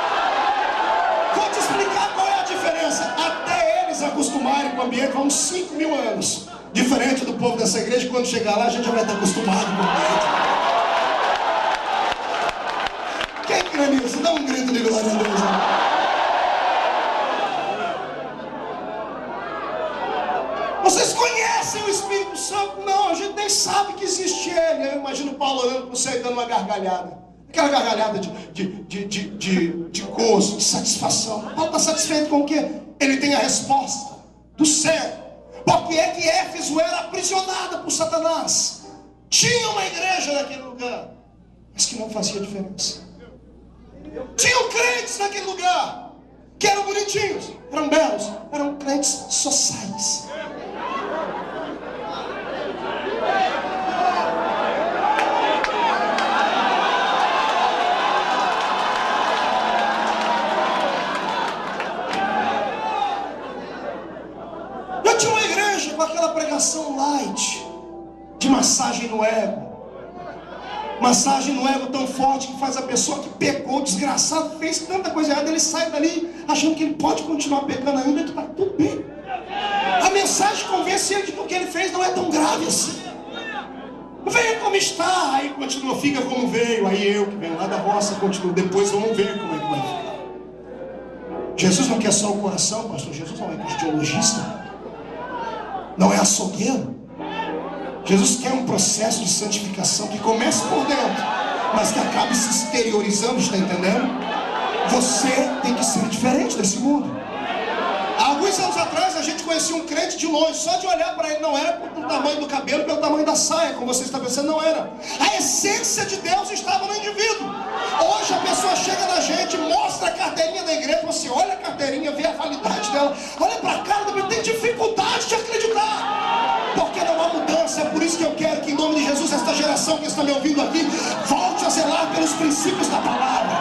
Vou te explicar qual é a diferença. Até eles acostumarem com o ambiente, vão uns 5.000 anos. Diferente do povo dessa igreja, quando chegar lá a gente já vai estar acostumado com o ambiente. Quem crê nisso? Dá um grito de glória a Deus. Vocês conhecem o Espírito Santo? Não, a gente nem sabe que existe ele. Eu imagino Paulo olhando para o céu e dando uma gargalhada. Aquela gargalhada de gozo, de satisfação. Paulo está satisfeito com o quê? Ele tem a resposta do céu. Por que é que Éfeso era aprisionada por Satanás? Tinha uma igreja naquele lugar, mas que não fazia diferença. Tinham crentes naquele lugar, que eram bonitinhos, eram belos, eram crentes sociais. Tinha uma igreja com aquela pregação light, de massagem no ego. Massagem no ego tão forte que faz a pessoa que pecou, desgraçado, fez tanta coisa errada, ele sai dali achando que ele pode continuar pecando ainda e está tudo bem. A mensagem convence ele de que o que ele fez não é tão grave assim. Venha como está, aí continua, fica como veio. Aí eu que venho lá da roça continuo, depois vamos ver como é que vai ficar. Jesus não quer só o coração, pastor. Jesus não é cardiologista, não é açougueiro. Jesus quer um processo de santificação que comece por dentro, mas que acabe se exteriorizando, está entendendo? Você tem que ser diferente desse mundo. Há alguns anos atrás a gente conhecia um crente de longe, só de olhar para ele, não era pelo tamanho do cabelo, pelo tamanho da saia, como você está pensando, não era. A essência de Deus estava no indivíduo. Hoje a pessoa chega na gente, mostra a carteirinha da igreja, você olha a carteirinha, vê a validade dela, olha para a cara da pessoa, tem dificuldade de acreditar, porque não há mudança. É por isso que eu quero que em nome de Jesus, esta geração que está me ouvindo aqui, volte a zelar pelos princípios da palavra.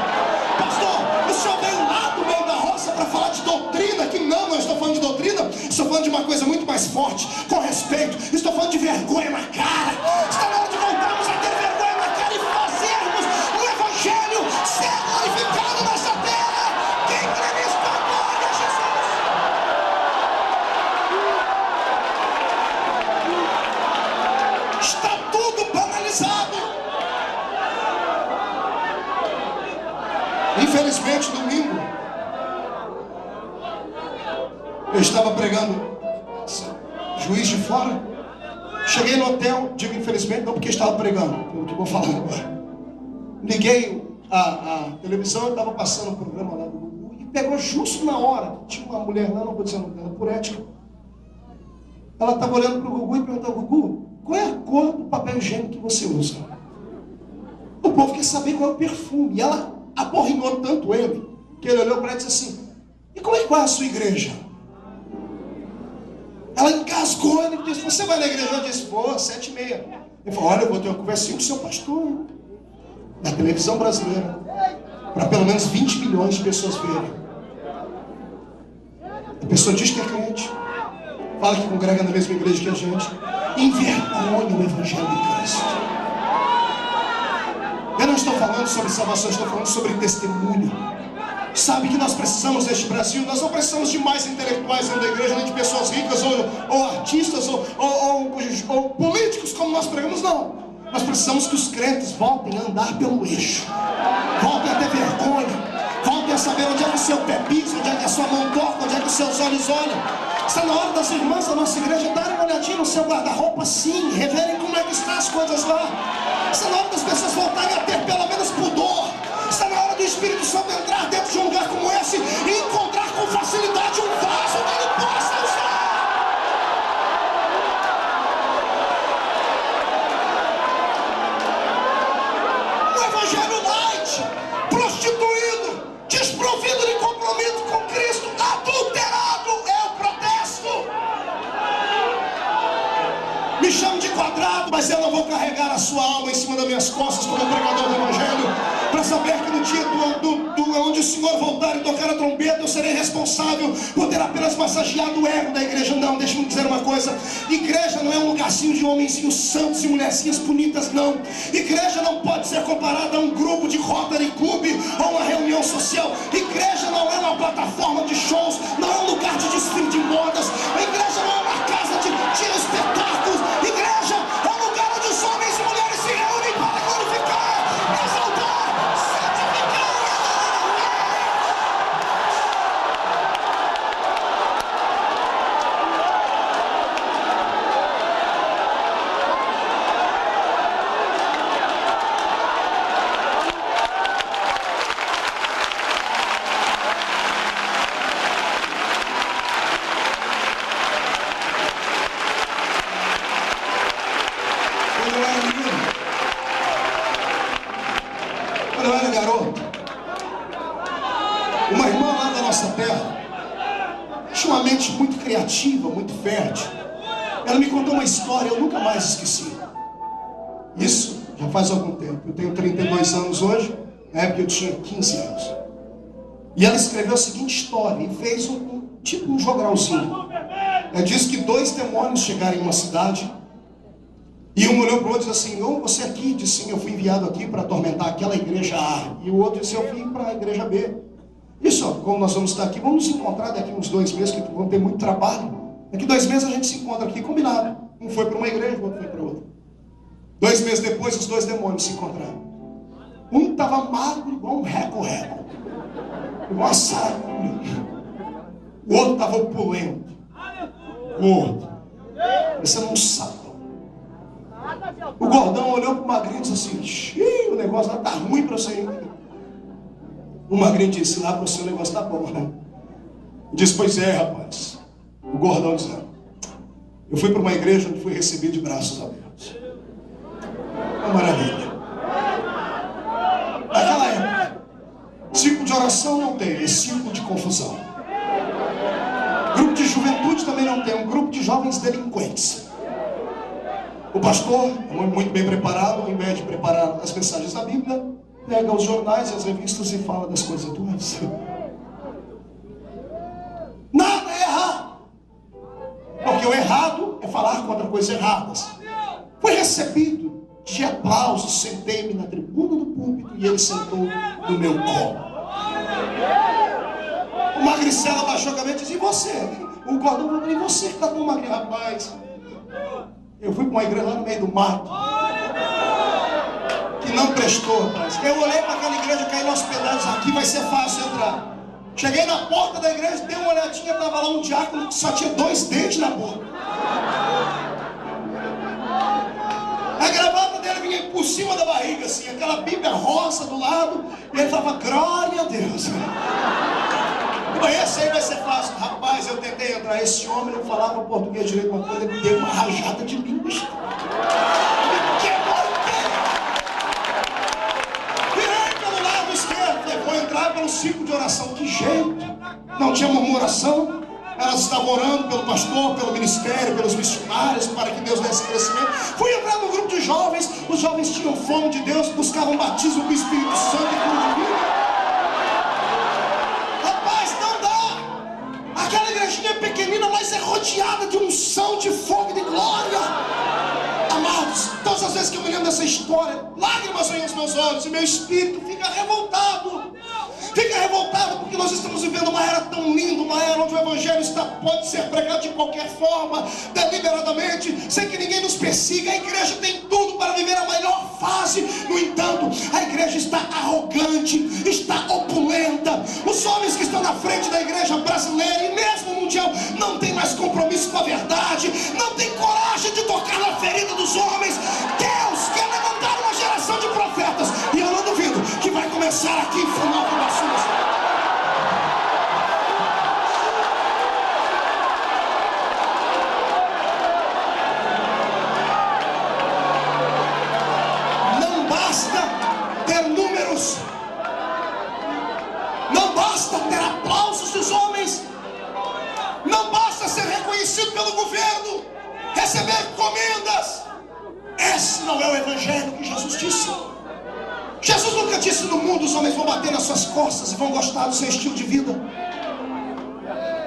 Pastor, o senhor veio lá do meio da roça para falar de doutrina, que não estou falando de doutrina, estou falando de uma coisa muito mais forte, com respeito, estou falando de vergonha na cara. Está na hora de voltarmos a ter vergonha na cara e fazermos o evangelho ser glorificado nessa terra. Quem crê nisso, dá glória a Jesus. Está tudo banalizado. Infelizmente, domingo eu estava pregando Juiz de Fora. Cheguei no hotel, digo infelizmente não porque estava pregando, o que eu vou falar agora. Liguei a televisão, eu estava passando o programa lá do Gugu e pegou justo na hora. Tinha uma mulher lá, não vou dizer o nome dela, por ética. Ela estava olhando para o Gugu e perguntou: Gugu, qual é a cor do papel higiênico que você usa? O povo quer saber qual é o perfume. E ela aporrinhou tanto ele, que ele olhou para ela e disse assim: E como é que vai a sua igreja? Ela engasgou, ele disse, você vai na igreja? Eu disse, vou, 7h30. Ele falou, olha, eu vou ter uma conversinha com o seu pastor, da televisão brasileira, para pelo menos 20 milhões de pessoas verem. A pessoa diz que é crente, fala que congrega na mesma igreja que a gente, envergonha o evangelho de Cristo. Eu não estou falando sobre salvação, estou falando sobre testemunho. Sabe que nós precisamos deste Brasil, nós não precisamos de mais intelectuais dentro da igreja, nem de pessoas ricas, ou artistas, ou políticos, como nós pregamos, não. Nós precisamos que os crentes voltem a andar pelo eixo, voltem a ter vergonha, voltem a saber onde é que o seu pé pisa, onde é que a sua mão toca, onde é que os seus olhos olham. Está na hora das irmãs da nossa igreja darem uma olhadinha no seu guarda-roupa, sim, reverem como é que estão as coisas lá. Está na hora das pessoas voltarem a ter pelo menos pudor. Está na hora do Espírito Santo entrar dentro de um lugar como esse e encontrar com facilidade um vaso que ele possa usar. Um evangelho light, prostituído, desprovido de compromisso com Cristo, adulterado. Eu protesto. Me chamo de quadrado, mas eu não vou carregar a sua alma em cima das minhas costas como pregador do evangelho, para saber que no dia onde o Senhor voltar e tocar a trombeta, eu serei responsável por ter apenas massageado o ego da igreja. Não, deixa-me dizer uma coisa: igreja não é um lugarzinho de homenzinhos santos e mulherzinhas bonitas, não. Igreja não pode ser comparada a um grupo de Rotary Club ou uma reunião social. Igreja não é uma plataforma de shows, não é um lugar de desfile de modas. A igreja não é uma casa de espetáculos. Igreja é um lugar onde os homens e mulheres se reúnem para glorificar, exaltar, santificar. Quando eu era garoto, uma irmã lá da nossa terra tinha uma mente muito criativa, muito fértil. Ela me contou uma história, eu nunca mais esqueci. Isso já faz algum tempo. Eu tenho 32 anos hoje, na época eu tinha 15 anos. E ela escreveu a seguinte história e fez tipo um jogralzinho. Ela disse que 2 demônios chegaram em uma cidade. E um olhou para o outro e disse assim: "Oh, você aqui?" Disse: "Sim, eu fui enviado aqui para atormentar aquela igreja A." E o outro disse: "Eu vim para a igreja B." Isso, como nós vamos estar aqui, vamos nos encontrar daqui uns 2 meses, que vão ter muito trabalho. Daqui 2 meses a gente se encontra aqui, combinado. Um foi para uma igreja, o outro foi para outra. 2 meses depois, os 2 demônios se encontraram. Um estava magro, igual um reco-reco, igual uma saracura. O outro estava opulento, gordo, parecendo um sapo. O gordão olhou para o magrinho e disse assim: "O negócio lá está ruim para você, hein?" O magrinho disse: "Lá para você o negócio está bom, né?" Disse: "Pois é, rapaz." O gordão disse: "Eu fui para uma igreja onde fui recebido de braços abertos." Uma maravilha. Naquela época, círculo de oração não tem, é círculo de confusão. Grupo de juventude também não tem, é um grupo de jovens delinquentes. O pastor, muito bem preparado, ao invés de preparar as mensagens da Bíblia, pega os jornais e as revistas e fala das coisas atuais. Nada é errado, porque o errado é falar contra coisas erradas. Foi recebido de aplausos, sentei-me na tribuna do púlpito e ele sentou no meu colo. O magricela baixou a cabeça e disse: "E você?" O gordão falou: "E você que está tão magrinho?" "Rapaz, eu fui para uma igreja lá no meio do mato, que não prestou, rapaz. Eu olhei para aquela igreja, caí nos pedaços, aqui vai ser fácil entrar." Cheguei na porta da igreja, dei uma olhadinha, estava lá um diácono que só tinha 2 dentes na boca. A gravata dele vinha por cima da barriga, assim, aquela Bíblia rosa do lado, e ele falava: "Glória a Deus." Esse aí vai ser fácil. Rapaz, eu tentei entrar. Esse homem não falava português direito, uma coisa, ele deu uma rajada de língua. Virei pelo lado esquerdo. Falei: vou entrar pelo ciclo de oração. Que jeito! Não tinha murmuração. Elas estavam orando pelo pastor, pelo ministério, pelos missionários, para que Deus desse crescimento. Fui entrar no grupo de jovens. Os jovens tinham fome de Deus, buscavam batismo do Espírito Santo e cura de vida. Rapaz, não dá. Aquela igrejinha é pequenina, mas é rodeada de unção, de fogo e de glória. Amados, todas as vezes que eu me lembro dessa história, lágrimas vêm aos meus olhos e meu espírito fica revoltado. Fica revoltado porque nós estamos vivendo uma era tão linda, uma era onde o evangelho pode ser pregado de qualquer forma, deliberadamente, sem que ninguém nos persiga. A igreja tem tudo para viver a melhor fase. No entanto, a igreja está arrogante, está opulenta. Os homens que estão na frente da igreja brasileira e mesmo mundial não tem mais compromisso com a verdade, não tem coragem de tocar na ferida dos homens. Deus quer levantar uma geração de profetas, e eu não duvido que vai começar aqui em Funal com a não basta ter aplausos dos homens, não basta ser reconhecido pelo governo, receber comendas. Esse não é o evangelho que Jesus disse. Jesus nunca disse: no mundo os homens vão bater nas suas costas e vão gostar do seu estilo de vida.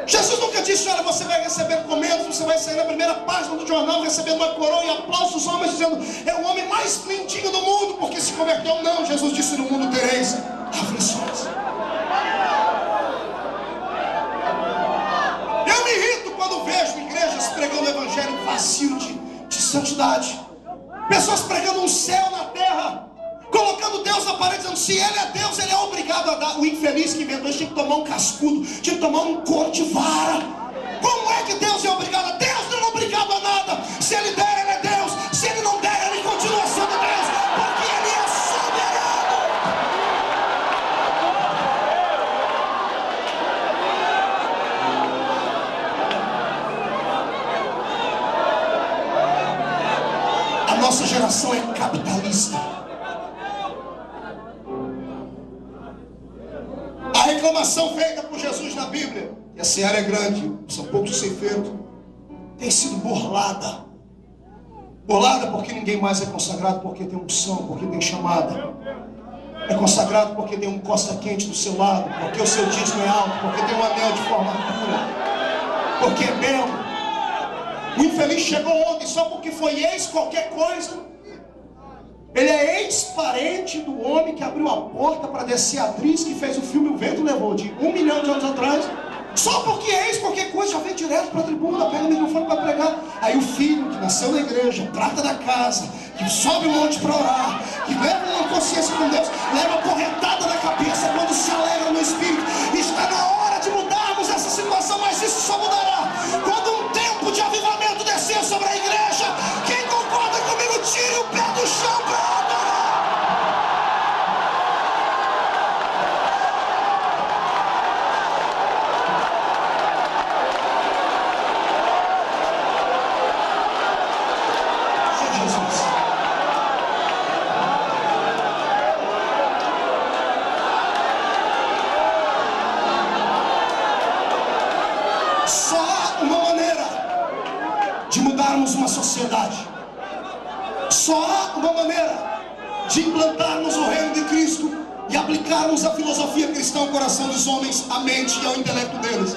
Jesus nunca disse: olha, você vai receber comendas, você vai sair na primeira página do jornal recebendo uma coroa e aplausos dos homens, dizendo: é o homem mais lindinho do mundo porque se converteu. Não, Jesus disse: no mundo tereis aflições. Eu me irrito quando vejo igrejas pregando o evangelho vazio de santidade, pessoas pregando um céu na terra, colocando Deus na parede, dizendo: se Ele é Deus, Ele é obrigado a dar. O infeliz que inventou isso tinha que tomar um cascudo, tinha que tomar um couro de vara. Como é que Deus é obrigado a? Deus não é obrigado a nada. Se Ele der, Ele é Deus. Se Ele não der, Ele continua sendo Deus, porque Ele é soberano. A nossa geração é capitalista. A reclamação feita por Jesus na Bíblia, e a seara é grande, são poucos ceifeiros, tem sido burlada. Burlada porque ninguém mais é consagrado porque tem unção, porque tem chamada. É consagrado porque tem um costa quente do seu lado, porque o seu dízimo é alto, porque tem um anel de formatura, porque é belo. O infeliz chegou ontem só porque foi ex qualquer coisa. Ele é ex-parente do homem que abriu a porta para descer a atriz que fez o filme O Vento Levou, de 1 milhão de anos atrás. Só porque é ex qualquer coisa, já vem direto para a tribuna, pega o microfone para pregar. Aí o filho que nasceu na igreja, prata da casa, que sobe um monte para orar, que leva uma consciência com Deus, leva a porretada na cabeça quando se alegra no espírito. Está na hora de mudarmos essa situação, mas isso só mudará quando um tempo de avivamento descer sobre a igreja. Quem concorda comigo, tire o pé do chão para adorar. Uma sociedade, só há uma maneira de implantarmos o reino de Cristo e aplicarmos a filosofia cristã ao coração dos homens, à mente e ao intelecto deles.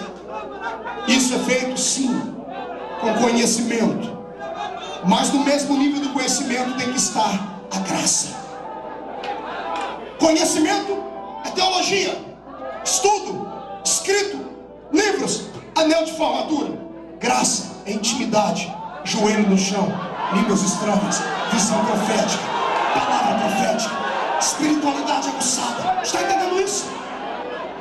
Isso é feito sim com conhecimento, mas no mesmo nível do conhecimento tem que estar a graça. Conhecimento é teologia, estudo, escrito, livros, anel de formatura. Graça é intimidade, joelho no chão, línguas estranhas, visão profética, palavra profética, espiritualidade aguçada. Está entendendo isso?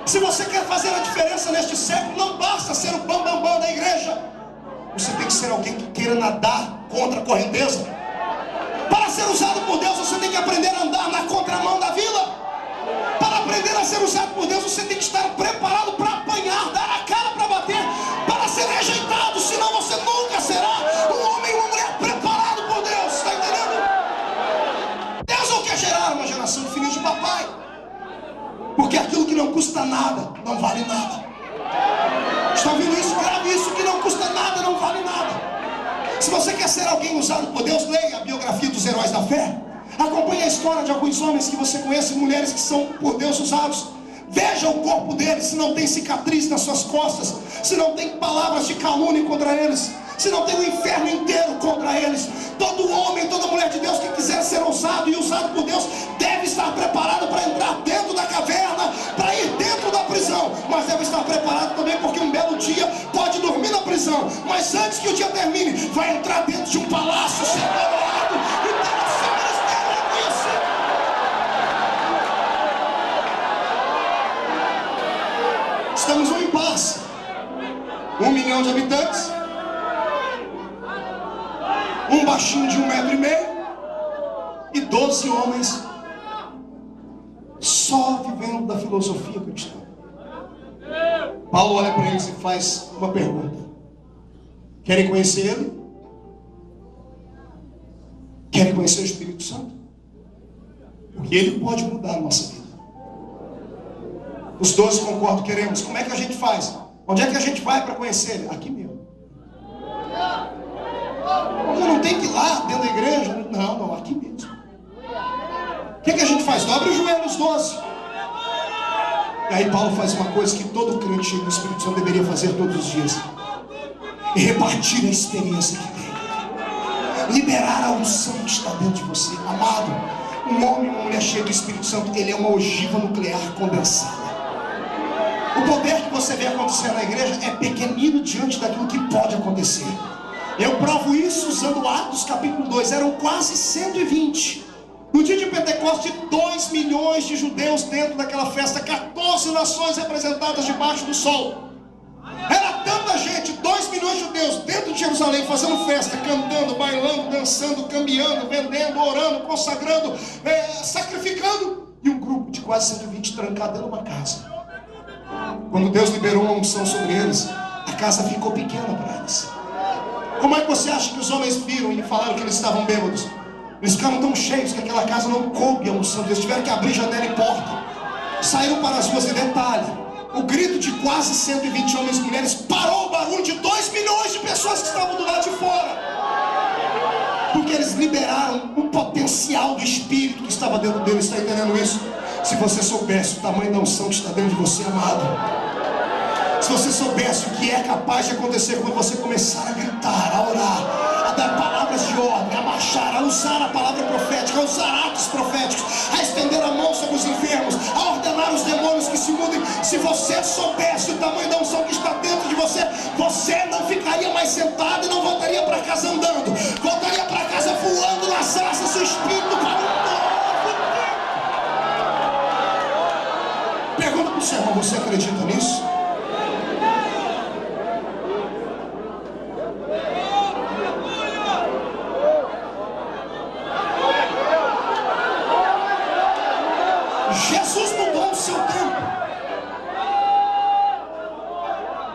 Se você quer fazer a diferença neste século, não basta ser o bambambam da igreja. Você tem que ser alguém que queira nadar contra a correnteza. Para ser usado por Deus, você tem que aprender a andar na contramão da vida. Para aprender a ser usado por Deus, você tem que estar preparado para apanhar, dar a cara para bater, para ser rejeitado, senão você nunca será um homem e uma mulher preparado por Deus. Está entendendo? Deus não quer gerar uma geração de filhos de papai. Porque aquilo que não custa nada, não vale nada. Está ouvindo isso? Grave isso, que não custa nada, não vale nada. Se você quer ser alguém usado por Deus, leia a biografia dos heróis da fé. Acompanhe a história de alguns homens que você conhece, mulheres que são por Deus usados. Veja o corpo deles, se não tem cicatriz nas suas costas, se não tem palavras de calúnia contra eles, se não tem o inferno inteiro contra eles. Todo homem, toda mulher de Deus que quiser ser usado e usado por Deus, deve estar preparado para entrar dentro da caverna, para ir dentro da prisão. Mas deve estar preparado também, porque um belo dia pode dormir na prisão, mas antes que o dia termine, vai entrar dentro de um palácio, ser coroado e ter o seu ministério reconhecido. Estamos num impasse. 1 milhão de habitantes, um baixinho de 1,5 metro e 12 homens só vivendo da filosofia cristã. Paulo olha para eles e faz uma pergunta: querem conhecer ele? Querem conhecer o Espírito Santo? Porque ele pode mudar a nossa vida. Os 12 concordam, queremos. Como é que a gente faz? Onde é que a gente vai para conhecer ele? Aqui mesmo. Eu não tenho que ir lá dentro da igreja. Não, aqui mesmo. O que a gente faz? Dobra o joelho, os 12. E aí Paulo faz uma coisa que todo crente cheio do Espírito Santo deveria fazer todos os dias: e repartir a experiência que tem, liberar a unção que está dentro de você. Amado, um homem e uma mulher cheio do Espírito Santo, ele é uma ogiva nuclear condensada. O poder que você vê acontecer na igreja é pequenino diante daquilo que pode acontecer. Eu provo isso usando Atos capítulo 2. Eram quase 120. No dia de Pentecostes, 2 milhões de judeus dentro daquela festa, 14 nações representadas debaixo do sol. Era tanta gente, 2 milhões de judeus dentro de Jerusalém, fazendo festa, cantando, bailando, dançando, cambiando, vendendo, orando, consagrando, sacrificando. E um grupo de quase 120 trancado dentro de uma casa. Quando Deus liberou uma unção sobre eles, a casa ficou pequena para eles. Como é que você acha que os homens viram e falaram que eles estavam bêbados? Eles ficaram tão cheios que aquela casa não coube a unção. Eles tiveram que abrir janela e porta. Saíram para as ruas. E detalhe, o grito de quase 120 homens e mulheres parou o barulho de 2 milhões de pessoas que estavam do lado de fora. Porque eles liberaram o potencial do Espírito que estava dentro deles. Está entendendo isso? Se você soubesse o tamanho da unção que está dentro de você, amado, se você soubesse o que é capaz de acontecer quando você começar a gritar, a orar, a dar palavras de ordem, a marchar, a usar a palavra profética, a usar atos proféticos, a estender a mão sobre os enfermos, a ordenar os demônios que se mudem. Se você soubesse o tamanho da unção que está dentro de você, você não ficaria mais sentado e não voltaria para casa andando, voltaria para casa voando nas asas do Espírito para um novo tempo. Pergunta para o seu irmão: você acredita nisso? Jesus mudou o seu tempo.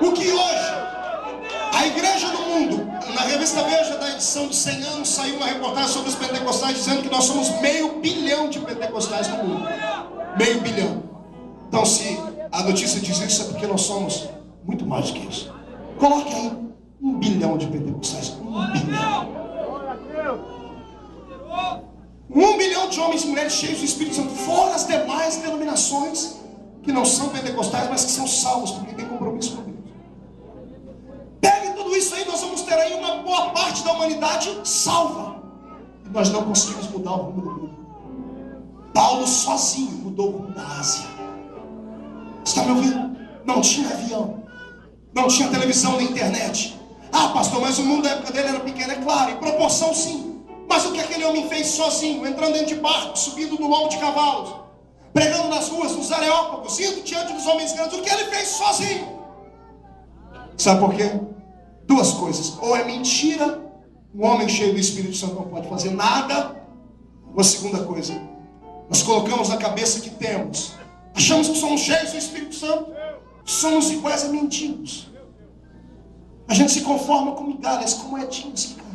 O que hoje a igreja do mundo, na revista Veja da edição de 100 anos, saiu uma reportagem sobre os pentecostais dizendo que nós somos 500 milhão de pentecostais no mundo. 500 milhão. Então, se a notícia diz isso, é porque nós somos muito mais do que isso. Coloque aí 1 bilhão de pentecostais. 1 bilhão. 1 bilhão de homens e mulheres cheios do Espírito Santo, fora as demais denominações que não são pentecostais, mas que são salvos, porque têm compromisso com Deus. Pegue tudo isso aí, nós vamos ter aí uma boa parte da humanidade salva. E nós não conseguimos mudar o rumo do mundo. Paulo sozinho mudou o rumo da Ásia. Está me ouvindo? Não tinha avião, não tinha televisão nem internet. Ah, pastor, mas o mundo da época dele era pequeno. É claro, em proporção sim. Mas o que aquele homem fez sozinho, entrando dentro de barcos, subindo no lombo de cavalos, pregando nas ruas, nos areópagos, indo diante dos homens grandes, o que ele fez sozinho? Sabe por quê? 2 coisas: ou é mentira, um homem cheio do Espírito Santo não pode fazer nada, ou a segunda coisa, nós colocamos na cabeça que temos, achamos que somos cheios do Espírito Santo, somos iguais a mendigos. A gente se conforma com migalhas, com moedinhas que caem.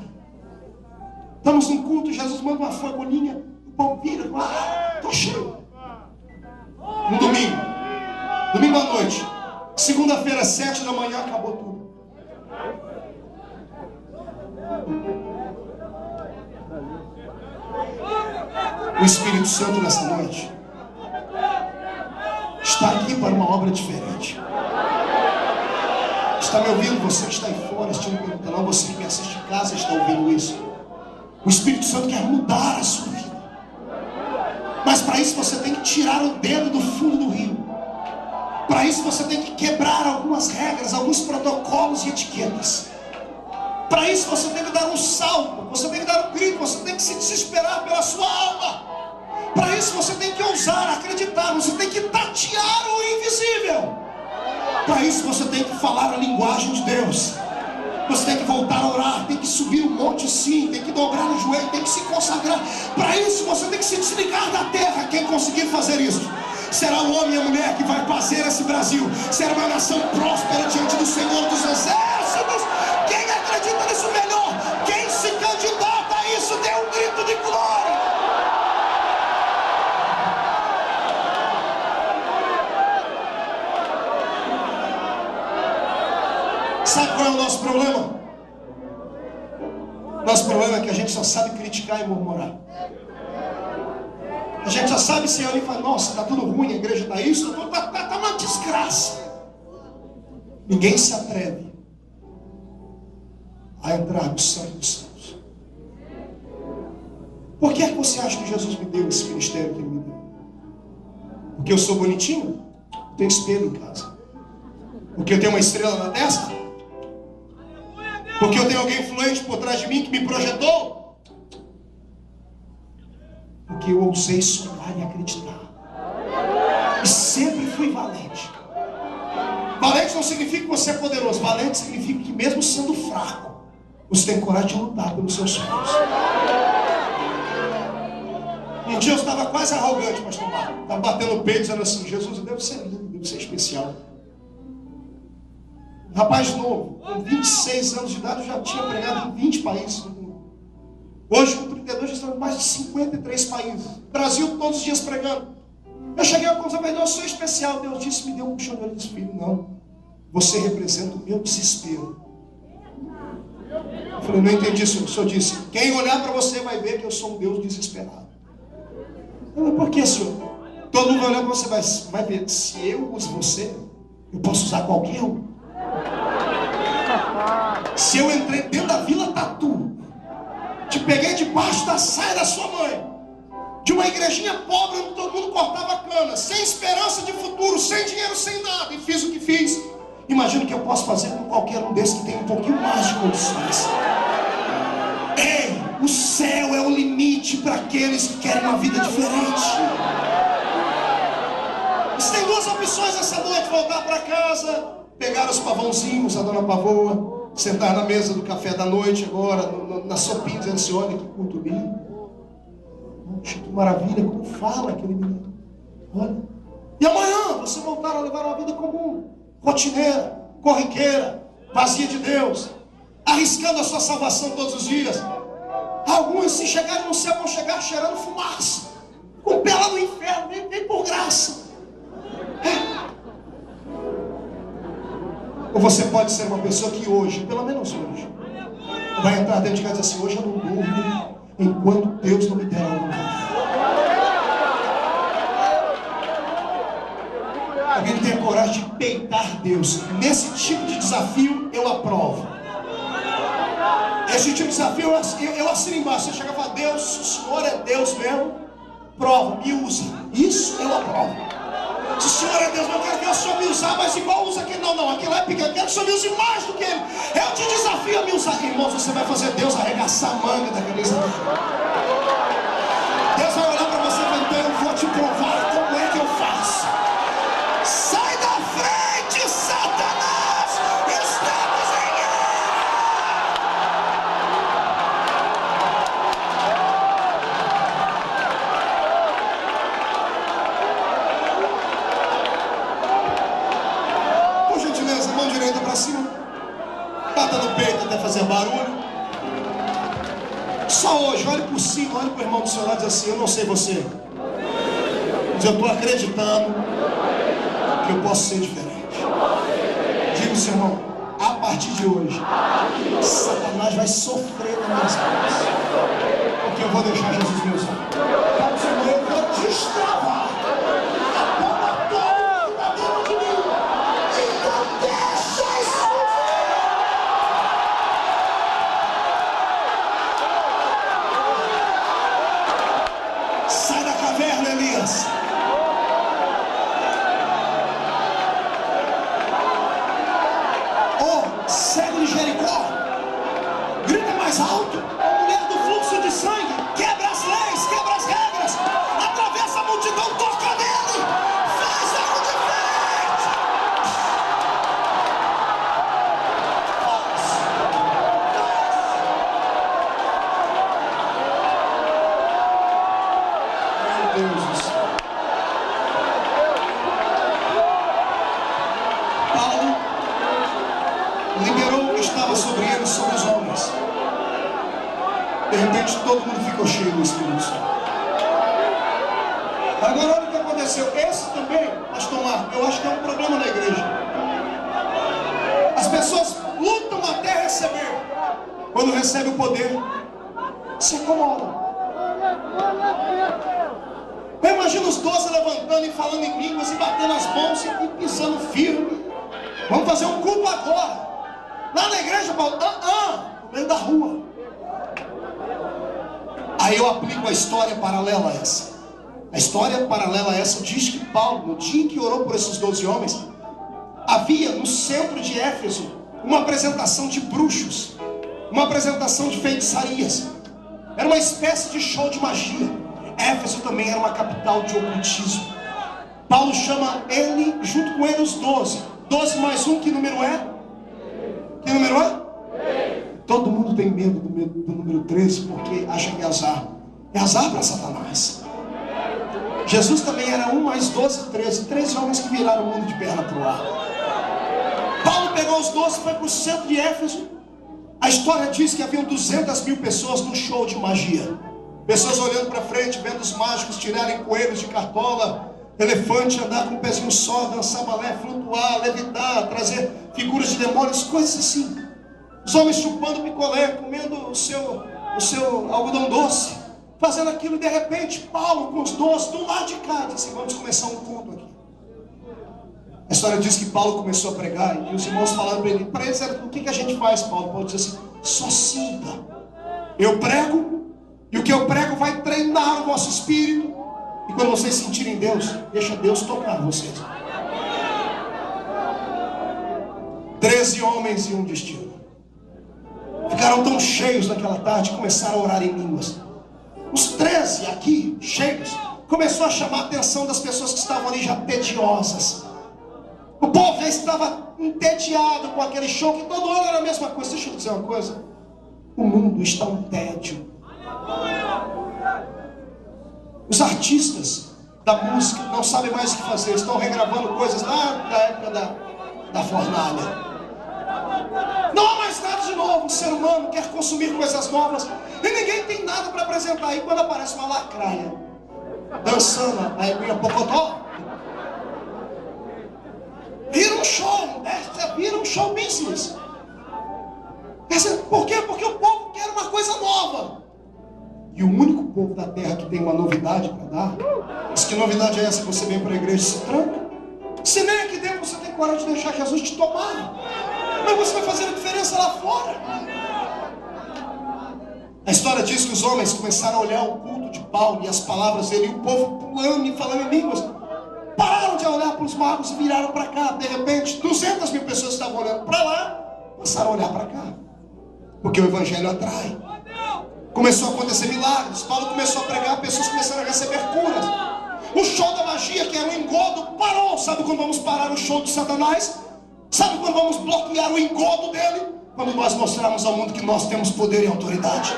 Estamos num culto, Jesus manda uma fagulhinha, o povo vira, estou cheio. No domingo, domingo à noite, segunda-feira, 7 da manhã, acabou tudo. O Espírito Santo nessa noite está aqui para uma obra diferente. Está me ouvindo? Você que está aí fora assistindo pelo canal, você que me assiste em casa está ouvindo isso. O Espírito Santo quer mudar a sua vida. Mas para isso você tem que tirar o dedo do fundo do rio. Para isso você tem que quebrar algumas regras, alguns protocolos e etiquetas. Para isso você tem que dar um salto, você tem que dar um grito, você tem que se desesperar pela sua alma. Para isso você tem que ousar, acreditar, você tem que tatear o invisível. Para isso você tem que falar a linguagem de Deus. Você tem que voltar a orar, tem que subir um monte sim, tem que dobrar o joelho, tem que se consagrar. Para isso você tem que se desligar da terra. Quem conseguir fazer isso será o homem e a mulher que vai fazer esse Brasil. Será uma nação próspera diante do Senhor dos Exércitos. Quem acredita nisso melhor? Quem se candidata a isso, dê um grito de glória. Sabe qual é o nosso problema? Nosso problema é que a gente só sabe criticar e murmurar. A gente só sabe se olhar e falar: nossa, está tudo ruim, a igreja está isso, está uma desgraça. Ninguém se atreve a entrar no Santo dos Santos. Por que é que você acha que Jesus me deu esse ministério que Ele me deu? Porque eu sou bonitinho? Eu tenho espelho em casa. Porque eu tenho uma estrela na testa? Porque eu tenho alguém influente por trás de mim que me projetou? Porque eu ousei sonhar e acreditar. E sempre fui valente. Valente não significa que você é poderoso. Valente significa que mesmo sendo fraco, você tem coragem de lutar pelos seus sonhos. Um dia eu estava quase arrogante, pastor Marco. Estava batendo o peito dizendo assim: Jesus, eu devo ser lindo, devo ser especial. Rapaz novo, com 26 anos de idade, eu já tinha pregado em 20 países. Hoje, com 32, já estamos em mais de 53 países. Brasil, todos os dias pregando. Eu cheguei a conclusão: eu sou especial. Deus disse, me deu um puxão de orelha e disse: filho, não. Você representa o meu desespero. Eu falei: não entendi, senhor. O senhor disse: quem olhar para você vai ver que eu sou um Deus desesperado. Eu falei: por que, senhor? Todo mundo vai olhar para você, vai ver. Se eu uso você, eu posso usar qualquer um. Se eu entrei dentro da Vila Tatu, te peguei debaixo da saia da sua mãe, de uma igrejinha pobre onde todo mundo cortava cana, sem esperança de futuro, sem dinheiro, sem nada, e fiz o que fiz, imagino que eu posso fazer com qualquer um desses que tem um pouquinho mais de condições. Ei, o céu é o limite para aqueles que querem uma vida diferente. Você tem duas opções essa noite: voltar para casa, pegar os pavãozinhos, a dona Pavoa, sentar na mesa do café da noite agora, na sopinha, dizendo assim: olha que culto lindo. Poxa, que maravilha, como fala aquele menino. Olha. E amanhã você voltar a levar uma vida comum, rotineira, corriqueira, vazia de Deus, arriscando a sua salvação todos os dias. Alguns, se chegarem no céu, vão chegar cheirando fumaça, com o pé lá no inferno, vem por graça. Ou você pode ser uma pessoa que hoje, pelo menos hoje, vai entrar dentro de casa e dizer assim: hoje eu não durmo enquanto Deus não me der algo novo. Alguém que tenha coragem de peitar Deus. Nesse tipo de desafio eu aprovo. Esse tipo de desafio eu assino embaixo. Você chega e fala: Deus, o Senhor é Deus mesmo, prova, me usa. Isso eu aprovo. Se o Senhor é Deus, eu quero que o Senhor me usar, mas igual usa aquele. Não, aquele é pequeno. Eu quero que o Senhor me use mais do que ele. Eu te desafio a me usar. Irmãos, você vai fazer Deus arregaçar a manga da camisa. Deus vai olhar para você e vai dizer: então eu vou te provar como é que eu faço. Sai da frente, Satanás! Estamos em guerra! Por gentileza, mão direita para cima. Bata no peito até fazer barulho. Só hoje, olhe por cima, olhe para o irmão do seu lado e diz assim: eu não sei você, Mas eu estou acreditando que eu posso ser diferente. Diga ao seu irmão, a partir de hoje, Satanás vai sofrer nas minhas mãos, porque eu vou deixar Jesus me usar. Fala, Senhor, eu vou destravar a bomba toda que está dentro de mim. Então deixa isso. Sai da caverna, Elias. Cego de Jericó, grita mais alto. A mulher do fluxo de sangue quebra as leis, quebra as regras, atravessa a multidão, toca nele, faz algo diferente. Meu Deus do céu. Paulo liberou o que estava sobre eles, sobre os homens. De repente todo mundo ficou cheio do Espírito Santo. Agora olha o que aconteceu. Esse também, pastor Marco, eu acho que é um problema na igreja. As pessoas lutam até receber. Quando recebe o poder, se acomodam. Eu imagino os 12 levantando e falando em línguas e batendo as mãos e pisando firme. Vamos fazer um culto agora. Lá na igreja, Paulo, no meio da rua. Aí eu aplico a história paralela a essa. A história paralela a essa diz que Paulo, no dia em que orou por esses 12 homens, havia no centro de Éfeso uma apresentação de bruxos, uma apresentação de feitiçarias. Era uma espécie de show de magia. Éfeso também era uma capital de ocultismo. Paulo chama ele, junto com ele, os 12. 12 mais 1, que número é? Que número é? Todo mundo tem medo do número 13, porque acha que é azar. É azar para Satanás. Jesus também era 1 mais 12, 13. 13 homens que viraram o mundo de perna para o ar. Paulo pegou os 12 e foi para o centro de Éfeso. A história diz que haviam 200.000 pessoas num show de magia. Pessoas olhando para frente, vendo os mágicos tirarem coelhos de cartola, elefante andar com um pezinho só, dançar balé, flutuar, levitar, trazer figuras de demônios, coisas assim. Os homens chupando picolé, comendo o seu algodão doce, fazendo aquilo. E de repente Paulo com os 12 do lado de cá disse assim: vamos começar um culto aqui. A história diz que Paulo começou a pregar e os irmãos falaram para ele. Para eles era: o que a gente faz, Paulo? Paulo disse assim: só sinta. Eu prego e o que eu prego vai treinar o vosso espírito. E quando vocês sentirem Deus, deixa Deus tocar vocês. 13 homens e um destino. Ficaram tão cheios naquela tarde, começaram a orar em línguas. Os 13 aqui, cheios, começou a chamar a atenção das pessoas que estavam ali já tediosas. O povo já estava entediado com aquele show, que todo ano era a mesma coisa. Deixa eu dizer uma coisa: o mundo está um tédio. Os artistas da música não sabem mais o que fazer. Estão regravando coisas lá da época da fornalha. Não há mais nada de novo. O ser humano quer consumir coisas novas e ninguém tem nada para apresentar. Aí quando aparece uma lacraia dançando a Eguinha Pocotó, vira um show, vira um show business. Por quê? Porque o povo quer uma coisa nova. E o único povo da terra que tem uma novidade para dar. Mas que novidade é essa que você vem para a igreja e se tranca? Se nem aqui dentro você tem coragem de deixar Jesus te tomar, mas você vai fazer a diferença lá fora. A história diz que os homens começaram a olhar o culto de Paulo e as palavras dele, e o povo pulando e falando em línguas. Pararam de olhar para os magos e viraram para cá. De repente 200.000 pessoas estavam olhando para lá, passaram a olhar para cá, porque o evangelho atrai. Começou a acontecer milagres. Paulo começou a pregar, pessoas começaram a receber curas. O show da magia, que era um engodo, parou. Sabe quando vamos parar o show de Satanás? Sabe quando vamos bloquear o engodo dele? Quando nós mostrarmos ao mundo que nós temos poder e autoridade.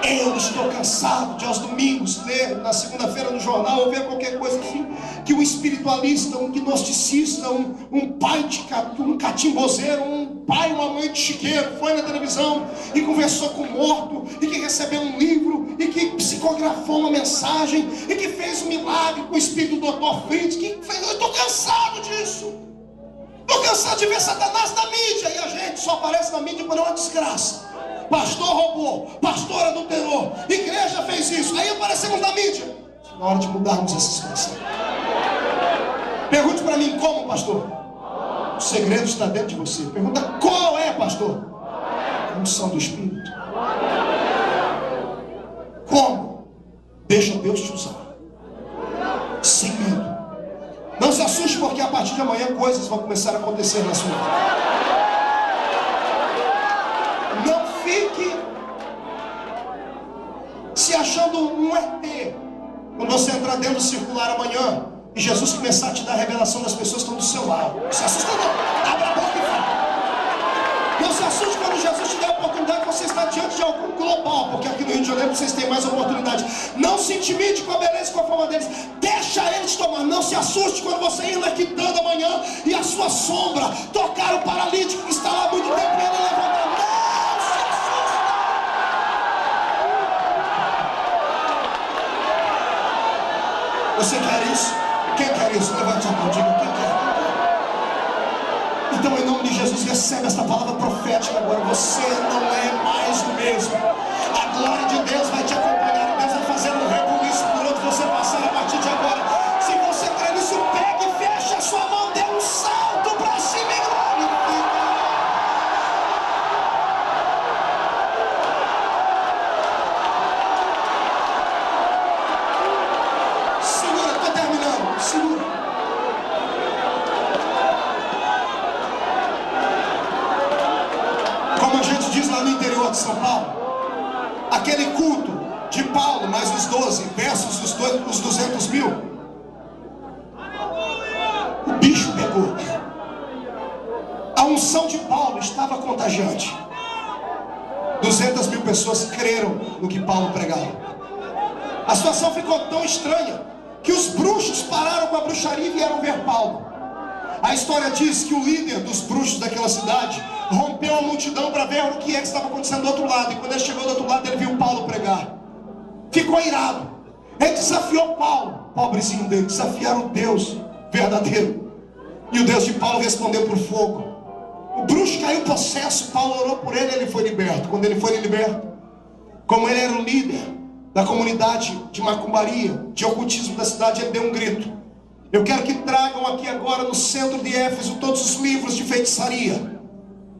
Eu estou cansado de aos domingos ler na segunda-feira no jornal ou ver qualquer coisa assim, que um espiritualista, um gnosticista, um catimbozeiro, um pai, uma mãe de chiqueiro, foi na televisão e conversou com o morto, e que recebeu um livro, e que psicografou uma mensagem, e que fez um milagre com o espírito do Dr. Fritz, que fez... Eu estou cansado disso. Estou cansado de ver Satanás na mídia, e a gente só aparece na mídia quando é uma desgraça. Pastor roubou, pastor adulterou, igreja fez isso, aí aparecemos na mídia. Na hora de mudarmos essa situação. Pergunte para mim como, pastor? O segredo está dentro de você. Pergunta qual é, pastor? A unção do Espírito. Como? Deixa Deus te usar. Sem medo. Não se assuste, porque a partir de amanhã coisas vão começar a acontecer na sua vida. Não fique se achando um ET quando você entrar dentro do circular amanhã e Jesus começar a te dar a revelação das pessoas que estão do seu lado. Não se assusta não, abre a boca e fala. Não se assuste quando Jesus te der a oportunidade, você está diante de algum global, porque aqui no Rio de Janeiro vocês têm mais oportunidade. Não se intimide com a beleza e com a forma deles, deixa eles tomar. Não se assuste quando você ir na quitanda amanhã e a sua sombra tocar o paralítico que está lá há muito tempo e ele levantar. Você quer isso? Quem quer isso? Levante a mão, diga quem quer. Então, em nome de Jesus, recebe esta palavra profética agora. Você não é mais o mesmo. A glória de Deus vai te acompanhar. Deus vai fazer um rebuliço por onde você passar a partir de agora. Se você crê nisso, pegue e feche a sua mão, dê um salto para cima e glorifica. Segura. Como a gente diz lá no interior de São Paulo, aquele culto de Paulo, mais os 12 versus os 200 mil, o bicho pegou. A unção de Paulo estava contagiante. 200 mil pessoas creram no que Paulo pregava. A situação ficou tão estranha que os bruxos pararam com a bruxaria e vieram ver Paulo. A história diz que o líder dos bruxos daquela cidade rompeu a multidão para ver o que estava acontecendo do outro lado. E quando ele chegou do outro lado, ele viu Paulo pregar. Ficou irado. Ele desafiou Paulo, pobrezinho dele, desafiar o Deus verdadeiro. E o Deus de Paulo respondeu por fogo. O bruxo caiu possesso, Paulo orou por ele e ele foi liberto. Quando ele foi liberto, como ele era o líder da comunidade de macumbaria, de ocultismo da cidade, ele deu um grito. Eu quero que tragam aqui agora no centro de Éfeso todos os livros de feitiçaria,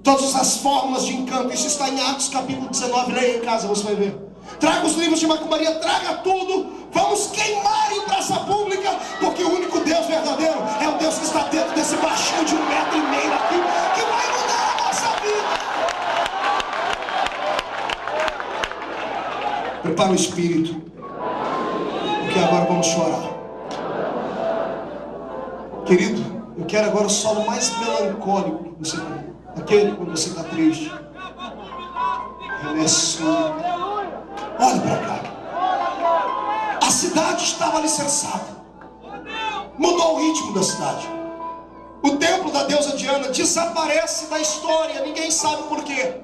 todas as fórmulas de encanto. Isso está em Atos capítulo 19, leia em casa, você vai ver. Traga os livros de macumbaria, traga tudo. Vamos queimar em praça pública, porque o único Deus verdadeiro é o Deus que está dentro desse baixinho de 1,5 metro aqui, que vai mudar a nossa vida. Prepara o espírito, porque agora vamos chorar. Querido, eu quero agora o solo mais melancólico que você tem. Aquele quando você está triste. Olhe para cá. A cidade estava alicerçada. Mudou o ritmo da cidade. O templo da deusa Diana desaparece da história. Ninguém sabe por quê.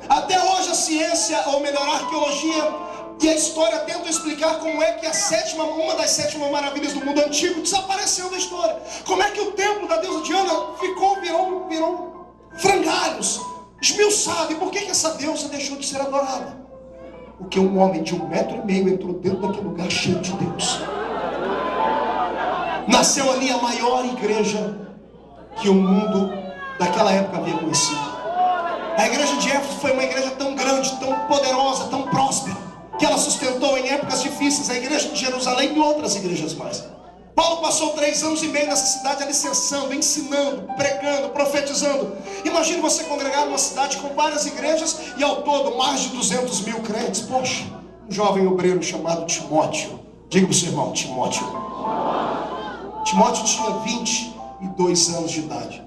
Até hoje a ciência, ou melhor a arqueologia e a história tentam explicar como é que uma das 7 maravilhas do mundo antigo desapareceu da história. Como é que o templo da deusa Diana virou frangalhos, esmiuçado. E por que essa deusa deixou de ser adorada? Porque um homem de 1,5 metro entrou dentro daquele lugar cheio de Deus. Nasceu ali a maior igreja que o mundo daquela época havia conhecido. A igreja de Éfeso foi uma igreja tão grande, tão poderosa, tão próspera, que ela sustentou em épocas difíceis a igreja de Jerusalém e outras igrejas mais. Paulo passou 3 anos e meio nessa cidade alicerçando, ensinando, pregando, profetizando. Imagine você congregar numa cidade com várias igrejas e ao todo mais de 200 mil crentes. Poxa, um jovem obreiro chamado Timóteo. Diga para o seu irmão, Timóteo. Timóteo tinha 22 anos de idade.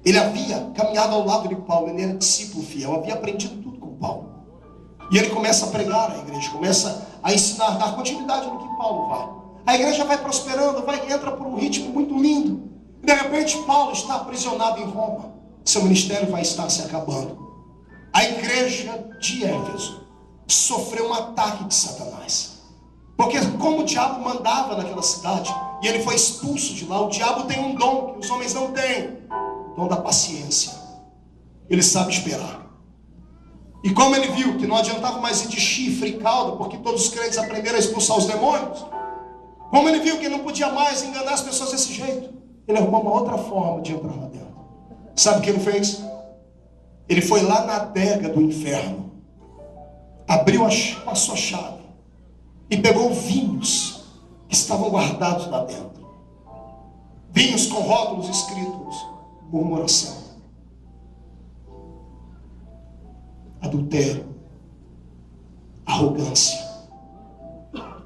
Ele havia caminhado ao lado de Paulo, ele era discípulo fiel, havia aprendido tudo com Paulo. E ele começa a pregar na igreja, começa a ensinar, dar continuidade no que Paulo vai. A igreja vai prosperando, entra por um ritmo muito lindo. De repente Paulo está aprisionado em Roma. Seu ministério vai estar se acabando. A igreja de Éfeso sofreu um ataque de Satanás. Porque como o diabo mandava naquela cidade, e ele foi expulso de lá, o diabo tem um dom que os homens não têm. O dom da paciência. Ele sabe esperar. E como ele viu que não adiantava mais ir de chifre e cauda, porque todos os crentes aprenderam a expulsar os demônios, como ele viu que ele não podia mais enganar as pessoas desse jeito, ele arrumou uma outra forma de entrar lá dentro. Sabe o que ele fez? Ele foi lá na adega do inferno, abriu a sua chave e pegou vinhos que estavam guardados lá dentro. Vinhos com rótulos escritos: murmuração, adultério, arrogância,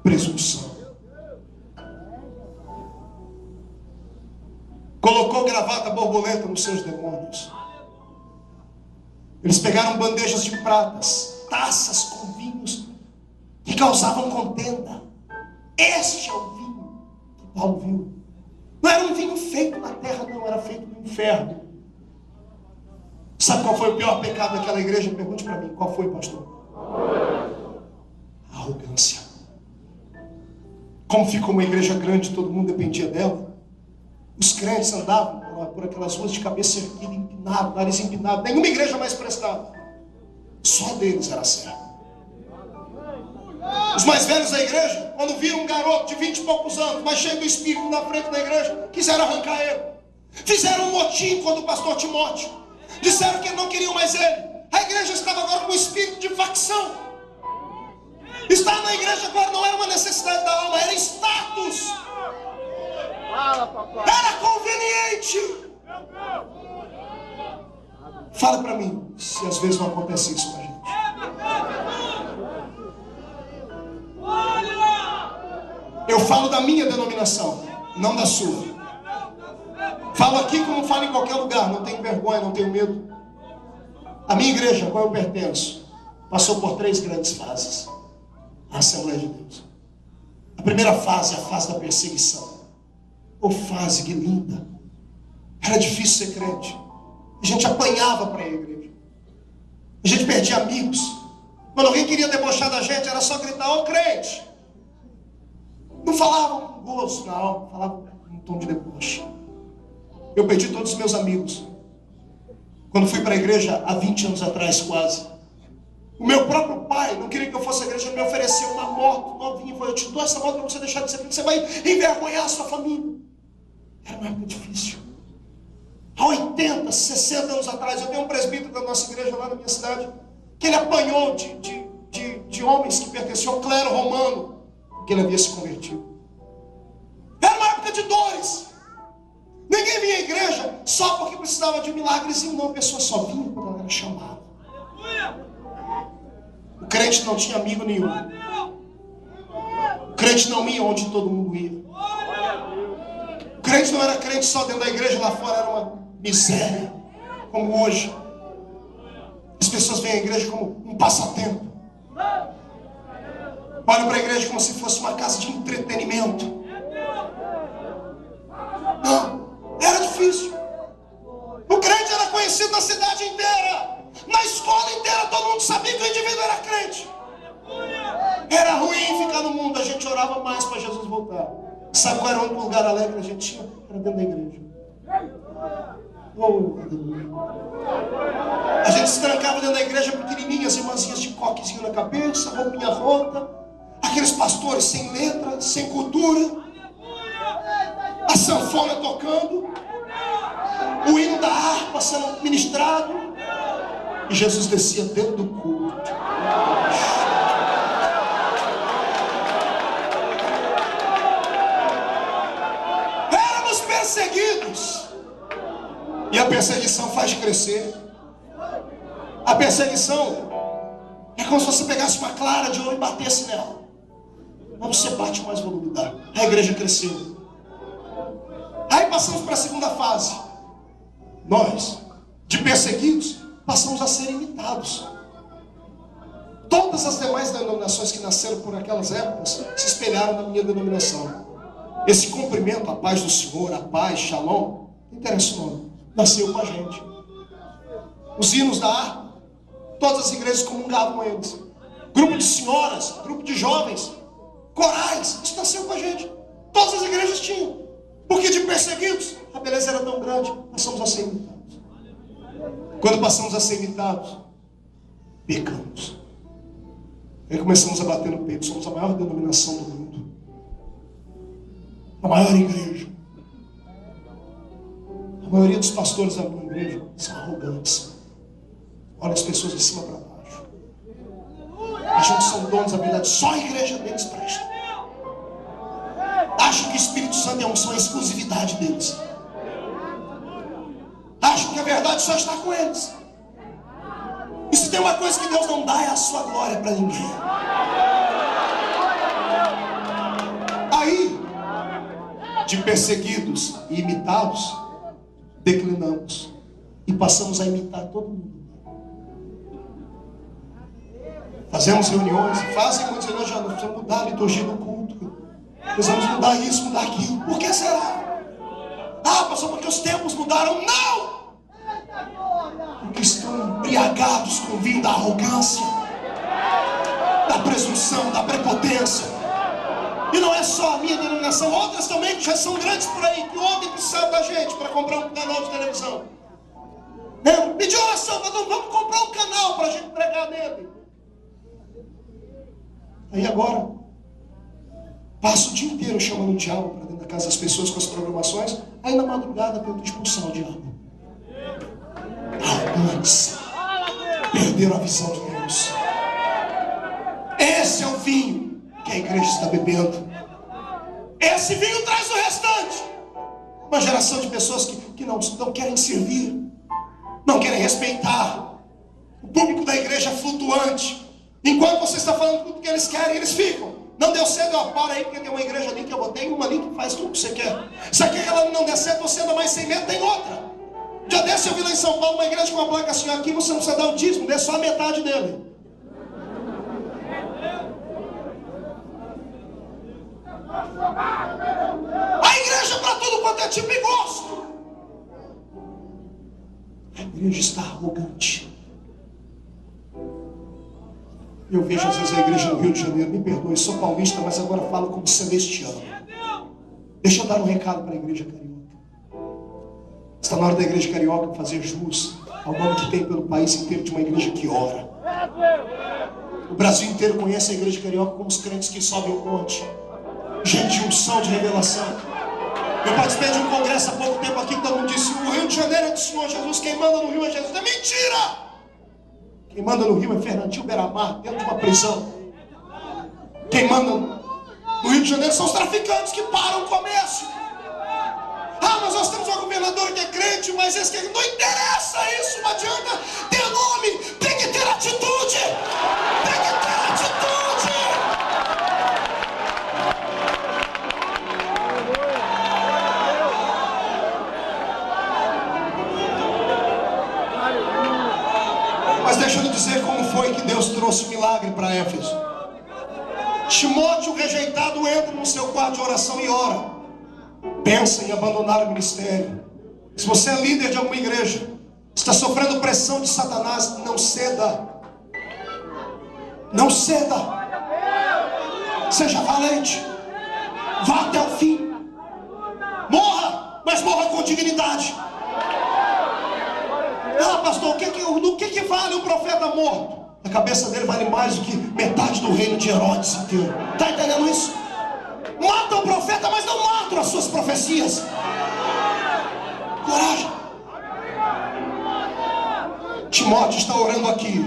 presunção. Colocou gravata borboleta nos seus demônios. Eles pegaram bandejas de pratas, taças com vinhos que causavam contenda. Este é o vinho que Paulo viu. Não era um vinho feito na terra, não, era feito no inferno. Sabe qual foi o pior pecado daquela igreja? Pergunte para mim, qual foi, pastor? A arrogância. Como ficou uma igreja grande, todo mundo dependia dela. Os crentes andavam por aquelas ruas de cabeça erguida, empinado, nariz empinado. Nenhuma igreja mais prestava. Só deles era certo. Os mais velhos da igreja, quando viram um garoto de 20 e poucos anos, mas cheio do espírito na frente da igreja, quiseram arrancar ele. Fizeram um motim contra o pastor Timóteo. Disseram que não queriam mais ele. A igreja estava agora com o espírito de facção. Estar na igreja agora não era uma necessidade da alma, era status. Era conveniente. Fala para mim se às vezes não acontece isso com a gente. Eu falo da minha denominação, não da sua. Falo aqui como falo em qualquer lugar. Não tenho vergonha, não tenho medo. A minha igreja, a qual eu pertenço, passou por 3 grandes fases. A Assembleia de Deus. A primeira fase é a fase da perseguição. Oh, fase que linda. Era difícil ser crente. A gente apanhava para ir à igreja. A gente perdia amigos. Quando alguém queria debochar da gente, era só gritar: ô crente. Não falava com gozo na alma, falava com um tom de deboche. Eu perdi todos os meus amigos quando fui para a igreja há 20 anos atrás, quase. O meu próprio pai não queria que eu fosse à igreja. Ele me ofereceu uma moto novinha. Eu te dou essa moto para você deixar de ser crente. Você vai envergonhar a sua família. Era uma época difícil. Há 80, 60 anos atrás, eu tenho um presbítero da nossa igreja lá na minha cidade, que ele apanhou de homens que pertenciam ao clero romano, que ele havia se convertido. Era uma época de dores. Ninguém vinha à igreja só porque precisava de um milagrezinho, não. A pessoa só vinha quando ela era chamada. O crente não tinha amigo nenhum. O crente não ia onde todo mundo ia. O crente não era crente só dentro da igreja, lá fora era uma miséria, como hoje. As pessoas veem a igreja como um passatempo. Olham para a igreja como se fosse uma casa de entretenimento. Não, era difícil. O crente era conhecido na cidade inteira. Na escola inteira todo mundo sabia que o indivíduo era crente. Era ruim ficar no mundo. A gente orava mais para Jesus voltar. Sabe qual era o único lugar alegre que a gente tinha? Era dentro da igreja. Oh, a gente se trancava dentro da igreja pequenininha, as irmãzinhas de coquezinho na cabeça, roupinha rota, aqueles pastores sem letra, sem cultura, a sanfona tocando, o hino da harpa sendo ministrado, e Jesus descia dentro do culto. Éramos perseguidos. E a perseguição faz crescer. A perseguição é como se você pegasse uma clara de ouro e batesse nela. Mas você bate mais volume dá. A igreja cresceu. Aí passamos para a segunda fase. Nós, de perseguidos, passamos a ser imitados. Todas as demais denominações que nasceram por aquelas épocas se espelharam na minha denominação. Esse cumprimento, a paz do Senhor, a paz, shalom, não interessa o nome, nasceu com a gente. Os hinos da harpa, todas as igrejas comungavam com eles. Grupo de senhoras, grupo de jovens, corais, isso nasceu com a gente. Todas as igrejas tinham. Porque de perseguidos, a beleza era tão grande, passamos a ser imitados. Quando passamos a ser imitados, pecamos. Aí começamos a bater no peito. Somos a maior denominação do mundo, a maior igreja. A maioria dos pastores da minha igreja são arrogantes. Olha as pessoas de cima para baixo, acham que são donos da verdade. Só a igreja deles presta. Acham que o Espírito Santo é uma exclusividade deles. Acham que a verdade só está com eles. E se tem uma coisa que Deus não dá, é a sua glória para ninguém. Aí, de perseguidos e imitados, declinamos e passamos a imitar todo mundo. Fazemos reuniões, fazem muitas reuniões, já precisamos mudar a liturgia do culto, precisamos mudar isso, mudar aquilo. Por que será? Ah, pastor, porque os tempos mudaram. Não! Porque estão embriagados com o vinho da arrogância, da presunção, da prepotência. E não é só a minha denominação, outras também que já são grandes por aí, que ontem precisaram da gente para comprar um canal de televisão. Pediu oração, mas não vamos comprar um canal para a gente pregar nele. Aí agora, passo o dia inteiro chamando o diabo para dentro da casa das pessoas com as programações. Aí na madrugada tento expulsar o diabo. Arrogantes, perderam a visão de Deus. Esse é o vinho que a igreja está bebendo. Esse vinho traz o restante. Uma geração de pessoas que não querem servir, não querem respeitar. O público da igreja é flutuante. Enquanto você está falando tudo que eles querem, eles ficam. Não deu certo, eu paro aí, porque tem uma igreja ali que eu botei, uma ali que faz tudo que você quer. Se aquela não der certo, você anda mais sem medo, tem outra. Já desse eu vi lá em São Paulo uma igreja com uma placa assim: aqui você não precisa dar o dízimo, dê só a metade dele. A igreja para tudo quanto é tipo e gosto. A igreja está arrogante. Eu vejo às vezes a igreja no Rio de Janeiro, me perdoe, sou paulista, mas agora falo como celestiano. Deixa eu dar um recado para a igreja carioca. Está na hora da igreja carioca fazer jus ao nome que tem pelo país inteiro de uma igreja que ora. O Brasil inteiro conhece a igreja carioca como os crentes que sobem o monte. Gente de unção, de revelação. Eu participei de um congresso há pouco tempo aqui que todo mundo disse: o Rio de Janeiro é do Senhor Jesus, quem manda no Rio é Jesus. É mentira! Quem manda no Rio é Fernandinho Beiramar, dentro de uma prisão. Quem manda no Rio de Janeiro são os traficantes que param o comércio. Ah, mas nós temos uma governadora que é crente, mas esse que não interessa isso, não adianta ter nome, tem que ter atitude. Tem que ter atitude. Mas deixa eu dizer como foi que Deus trouxe o milagre para Éfeso. Timóteo, rejeitado, entra no seu quarto de oração e ora. Pensa em abandonar o ministério. Se você é líder de alguma igreja, está sofrendo pressão de Satanás, não ceda. Não ceda. Seja valente. Vá até o fim. Morra, mas morra com dignidade. Ah, pastor, do que vale um profeta morto? A cabeça dele vale mais do que metade do reino de Herodes inteiro. Está entendendo isso? Matam o profeta, mas não matam as suas profecias. Coragem. Timóteo está orando aqui.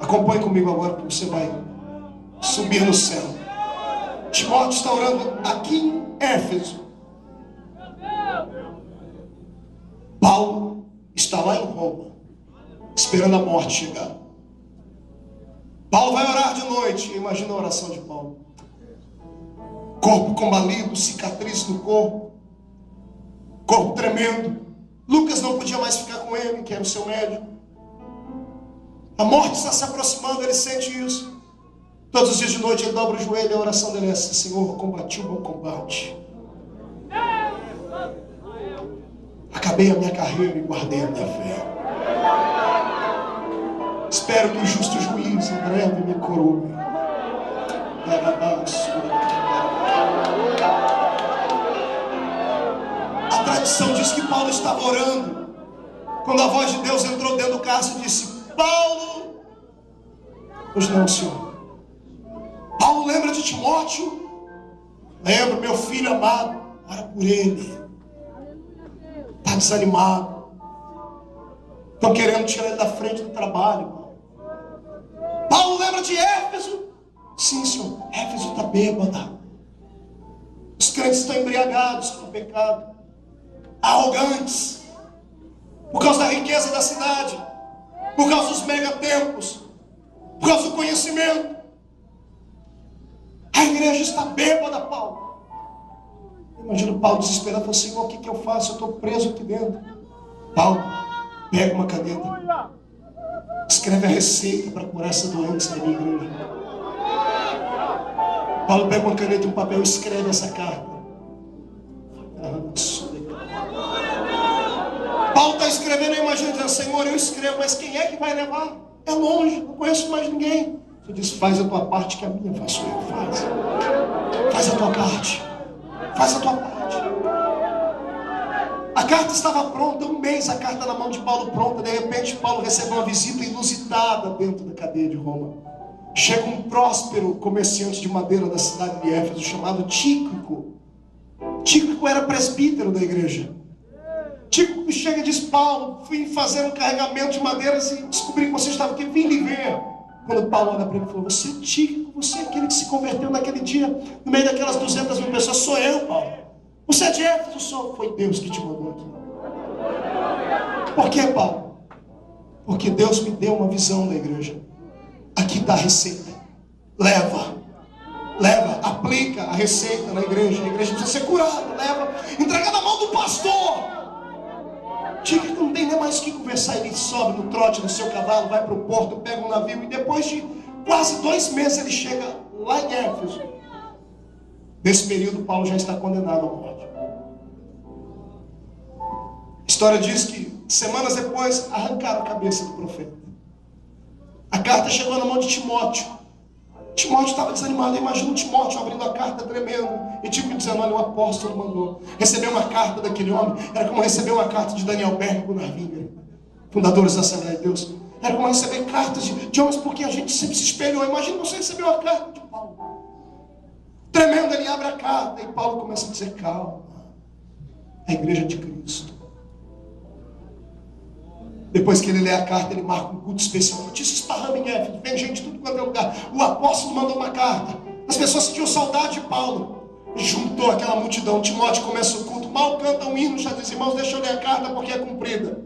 Acompanhe comigo agora, porque você vai subir no céu. Timóteo está orando aqui em Éfeso. Paulo está lá em Roma, esperando a morte chegar. Paulo vai orar de noite. Imagina a oração de Paulo. Corpo combalido, cicatriz no corpo, corpo tremendo. Lucas não podia mais ficar com ele, que era o seu médico. A morte está se aproximando, ele sente isso. Todos os dias de noite ele dobra o joelho e a oração dele é essa: Senhor, eu combati o bom combate, acabei a minha carreira e guardei a minha fé. Espero que o justo juiz em breve me coroe. A tradição diz que Paulo estava orando quando a voz de Deus entrou dentro do cálice e disse: Paulo. Pois não, Senhor. Paulo, lembra de Timóteo? Lembra, meu filho amado. Ora por ele. Está desanimado. Estão querendo tirar ele da frente do trabalho. Paulo, lembra de Éfeso? Sim, Senhor. Éfeso está bêbada. Os crentes estão embriagados com o pecado, arrogantes, por causa da riqueza da cidade, por causa dos megatemplos, por causa do conhecimento. A igreja está bêbada, Paulo. Imagina o Paulo desesperado, falou: Senhor, o que eu faço? Eu estou preso aqui dentro. Paulo, pega uma caneta, escreve a receita para curar essa doença na minha igreja. Paulo pega uma caneta e um papel e escreve essa carta. Paulo está escrevendo, eu imagino, dizendo: Senhor, eu escrevo, mas quem é que vai levar? É longe, não conheço mais ninguém. Você diz: faz a tua parte, que a minha faço eu. Faz a tua parte. Faz a tua parte. A carta estava pronta, um mês a carta na mão de Paulo pronta. De repente Paulo recebeu uma visita inusitada dentro da cadeia de Roma. Chega um próspero comerciante de madeira da cidade de Éfeso, chamado Tíquico. Tíquico era presbítero da igreja. Tíquico chega e diz: Paulo, fui fazer um carregamento de madeiras e descobri que você estava aqui, vim lhe ver. Quando Paulo olha para ele e falou: você é Tíquico, você é aquele que se converteu naquele dia, no meio daquelas 200.000 pessoas. Sou eu, Paulo. Você é de Éfeso? Sou. Foi Deus que te mandou aqui. Por que, Paulo? Porque Deus me deu uma visão da igreja. Aqui está a receita. Leva, aplica a receita na igreja. A igreja precisa ser curada. Leva, entrega na mão do pastor. Tíquico não tem nem mais o que conversar. Ele sobe no trote do seu cavalo, vai para o porto, pega um navio, e depois de quase 2 meses ele chega lá em Éfeso. Nesse período Paulo já está condenado à morte. A história diz que semanas depois arrancaram a cabeça do profeta. A carta chegou na mão de Timóteo. Timóteo estava desanimado. Imagina o Timóteo abrindo a carta tremendo e tipo dizendo: olha, o apóstolo mandou. Receber uma carta daquele homem era como receber uma carta de Daniel Berg com Narvinga, fundadores da Assembleia de Deus. Era como receber cartas de homens porque a gente sempre se espelhou. Imagina você receber uma carta de Paulo. Tremendo, ele abre a carta e Paulo começa a dizer: calma, a igreja de Cristo. Depois que ele lê a carta, ele marca um culto especial. Notícia esparrama em Éfeso, vem gente de tudo quanto é lugar. O apóstolo mandou uma carta. As pessoas sentiam saudade de Paulo. Juntou aquela multidão. Timóteo começa o culto. Mal canta um hino, já diz: irmãos, deixa eu ler a carta porque é cumprida.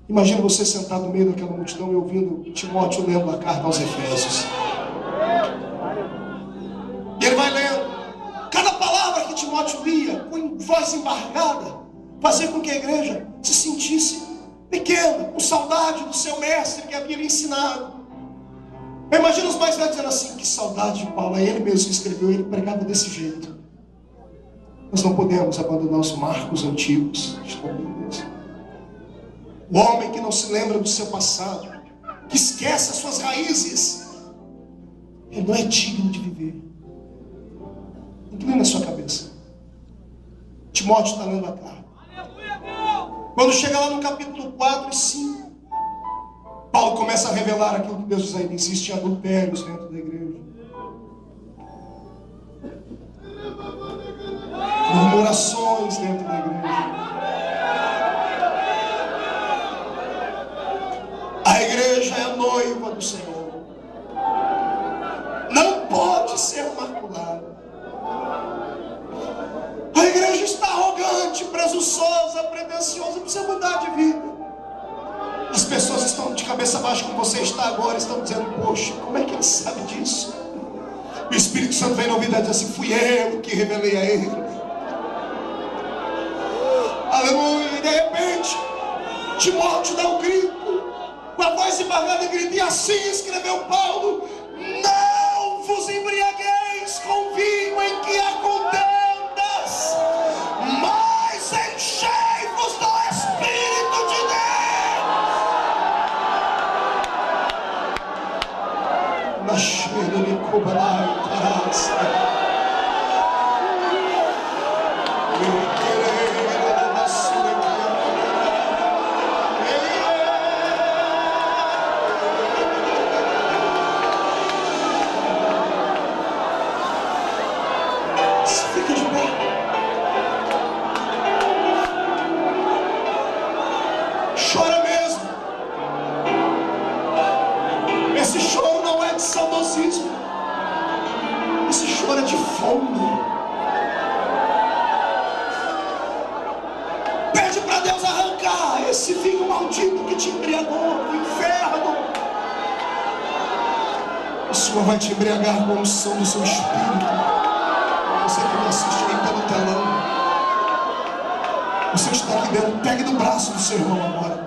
Imagina você sentado no meio daquela multidão e ouvindo Timóteo lendo a carta aos Efésios. E ele vai lendo. Cada palavra que Timóteo lia, com voz embargada, fazia com que a igreja se sentisse pequena, com saudade do seu mestre que havia lhe ensinado. Eu imagino os mais velhos dizendo assim: que saudade de Paulo. É ele mesmo que escreveu, ele pregava desse jeito. Nós não podemos abandonar os marcos antigos. O homem que não se lembra do seu passado, que esquece as suas raízes, ele não é digno de viver. Inclina a sua cabeça. Timóteo está lendo a carta. Quando chega lá no capítulo 4 e 5, Paulo começa a revelar aquilo que Deus diz a ele: existem adultérios dentro da igreja, murmurações dentro da igreja. A igreja é a noiva do Senhor, não pode ser maculada. A igreja está arrogante, presunçosa, pretensiosa, precisa mudar de vida. As pessoas estão de cabeça baixa como você está agora, estão dizendo: poxa, como é que ele sabe disso? O Espírito Santo vem na ouvidade e diz assim: fui eu que revelei a ele. Aleluia. E de repente Timóteo dá um grito, com a voz embargada, e grita: e assim escreveu Paulo: não vos embriagueis com vinho em que há contendas, mas enchei Fica de pé. Chora mesmo. Esse choro não é de saudosismo. Esse choro é de fome. Pede para Deus arrancar esse vinho maldito que te embriagou do inferno. O Senhor vai te embriagar com a unção do seu espírito. Você que me assiste aí pelo telão, você está aqui dentro, pegue no braço do seu irmão agora.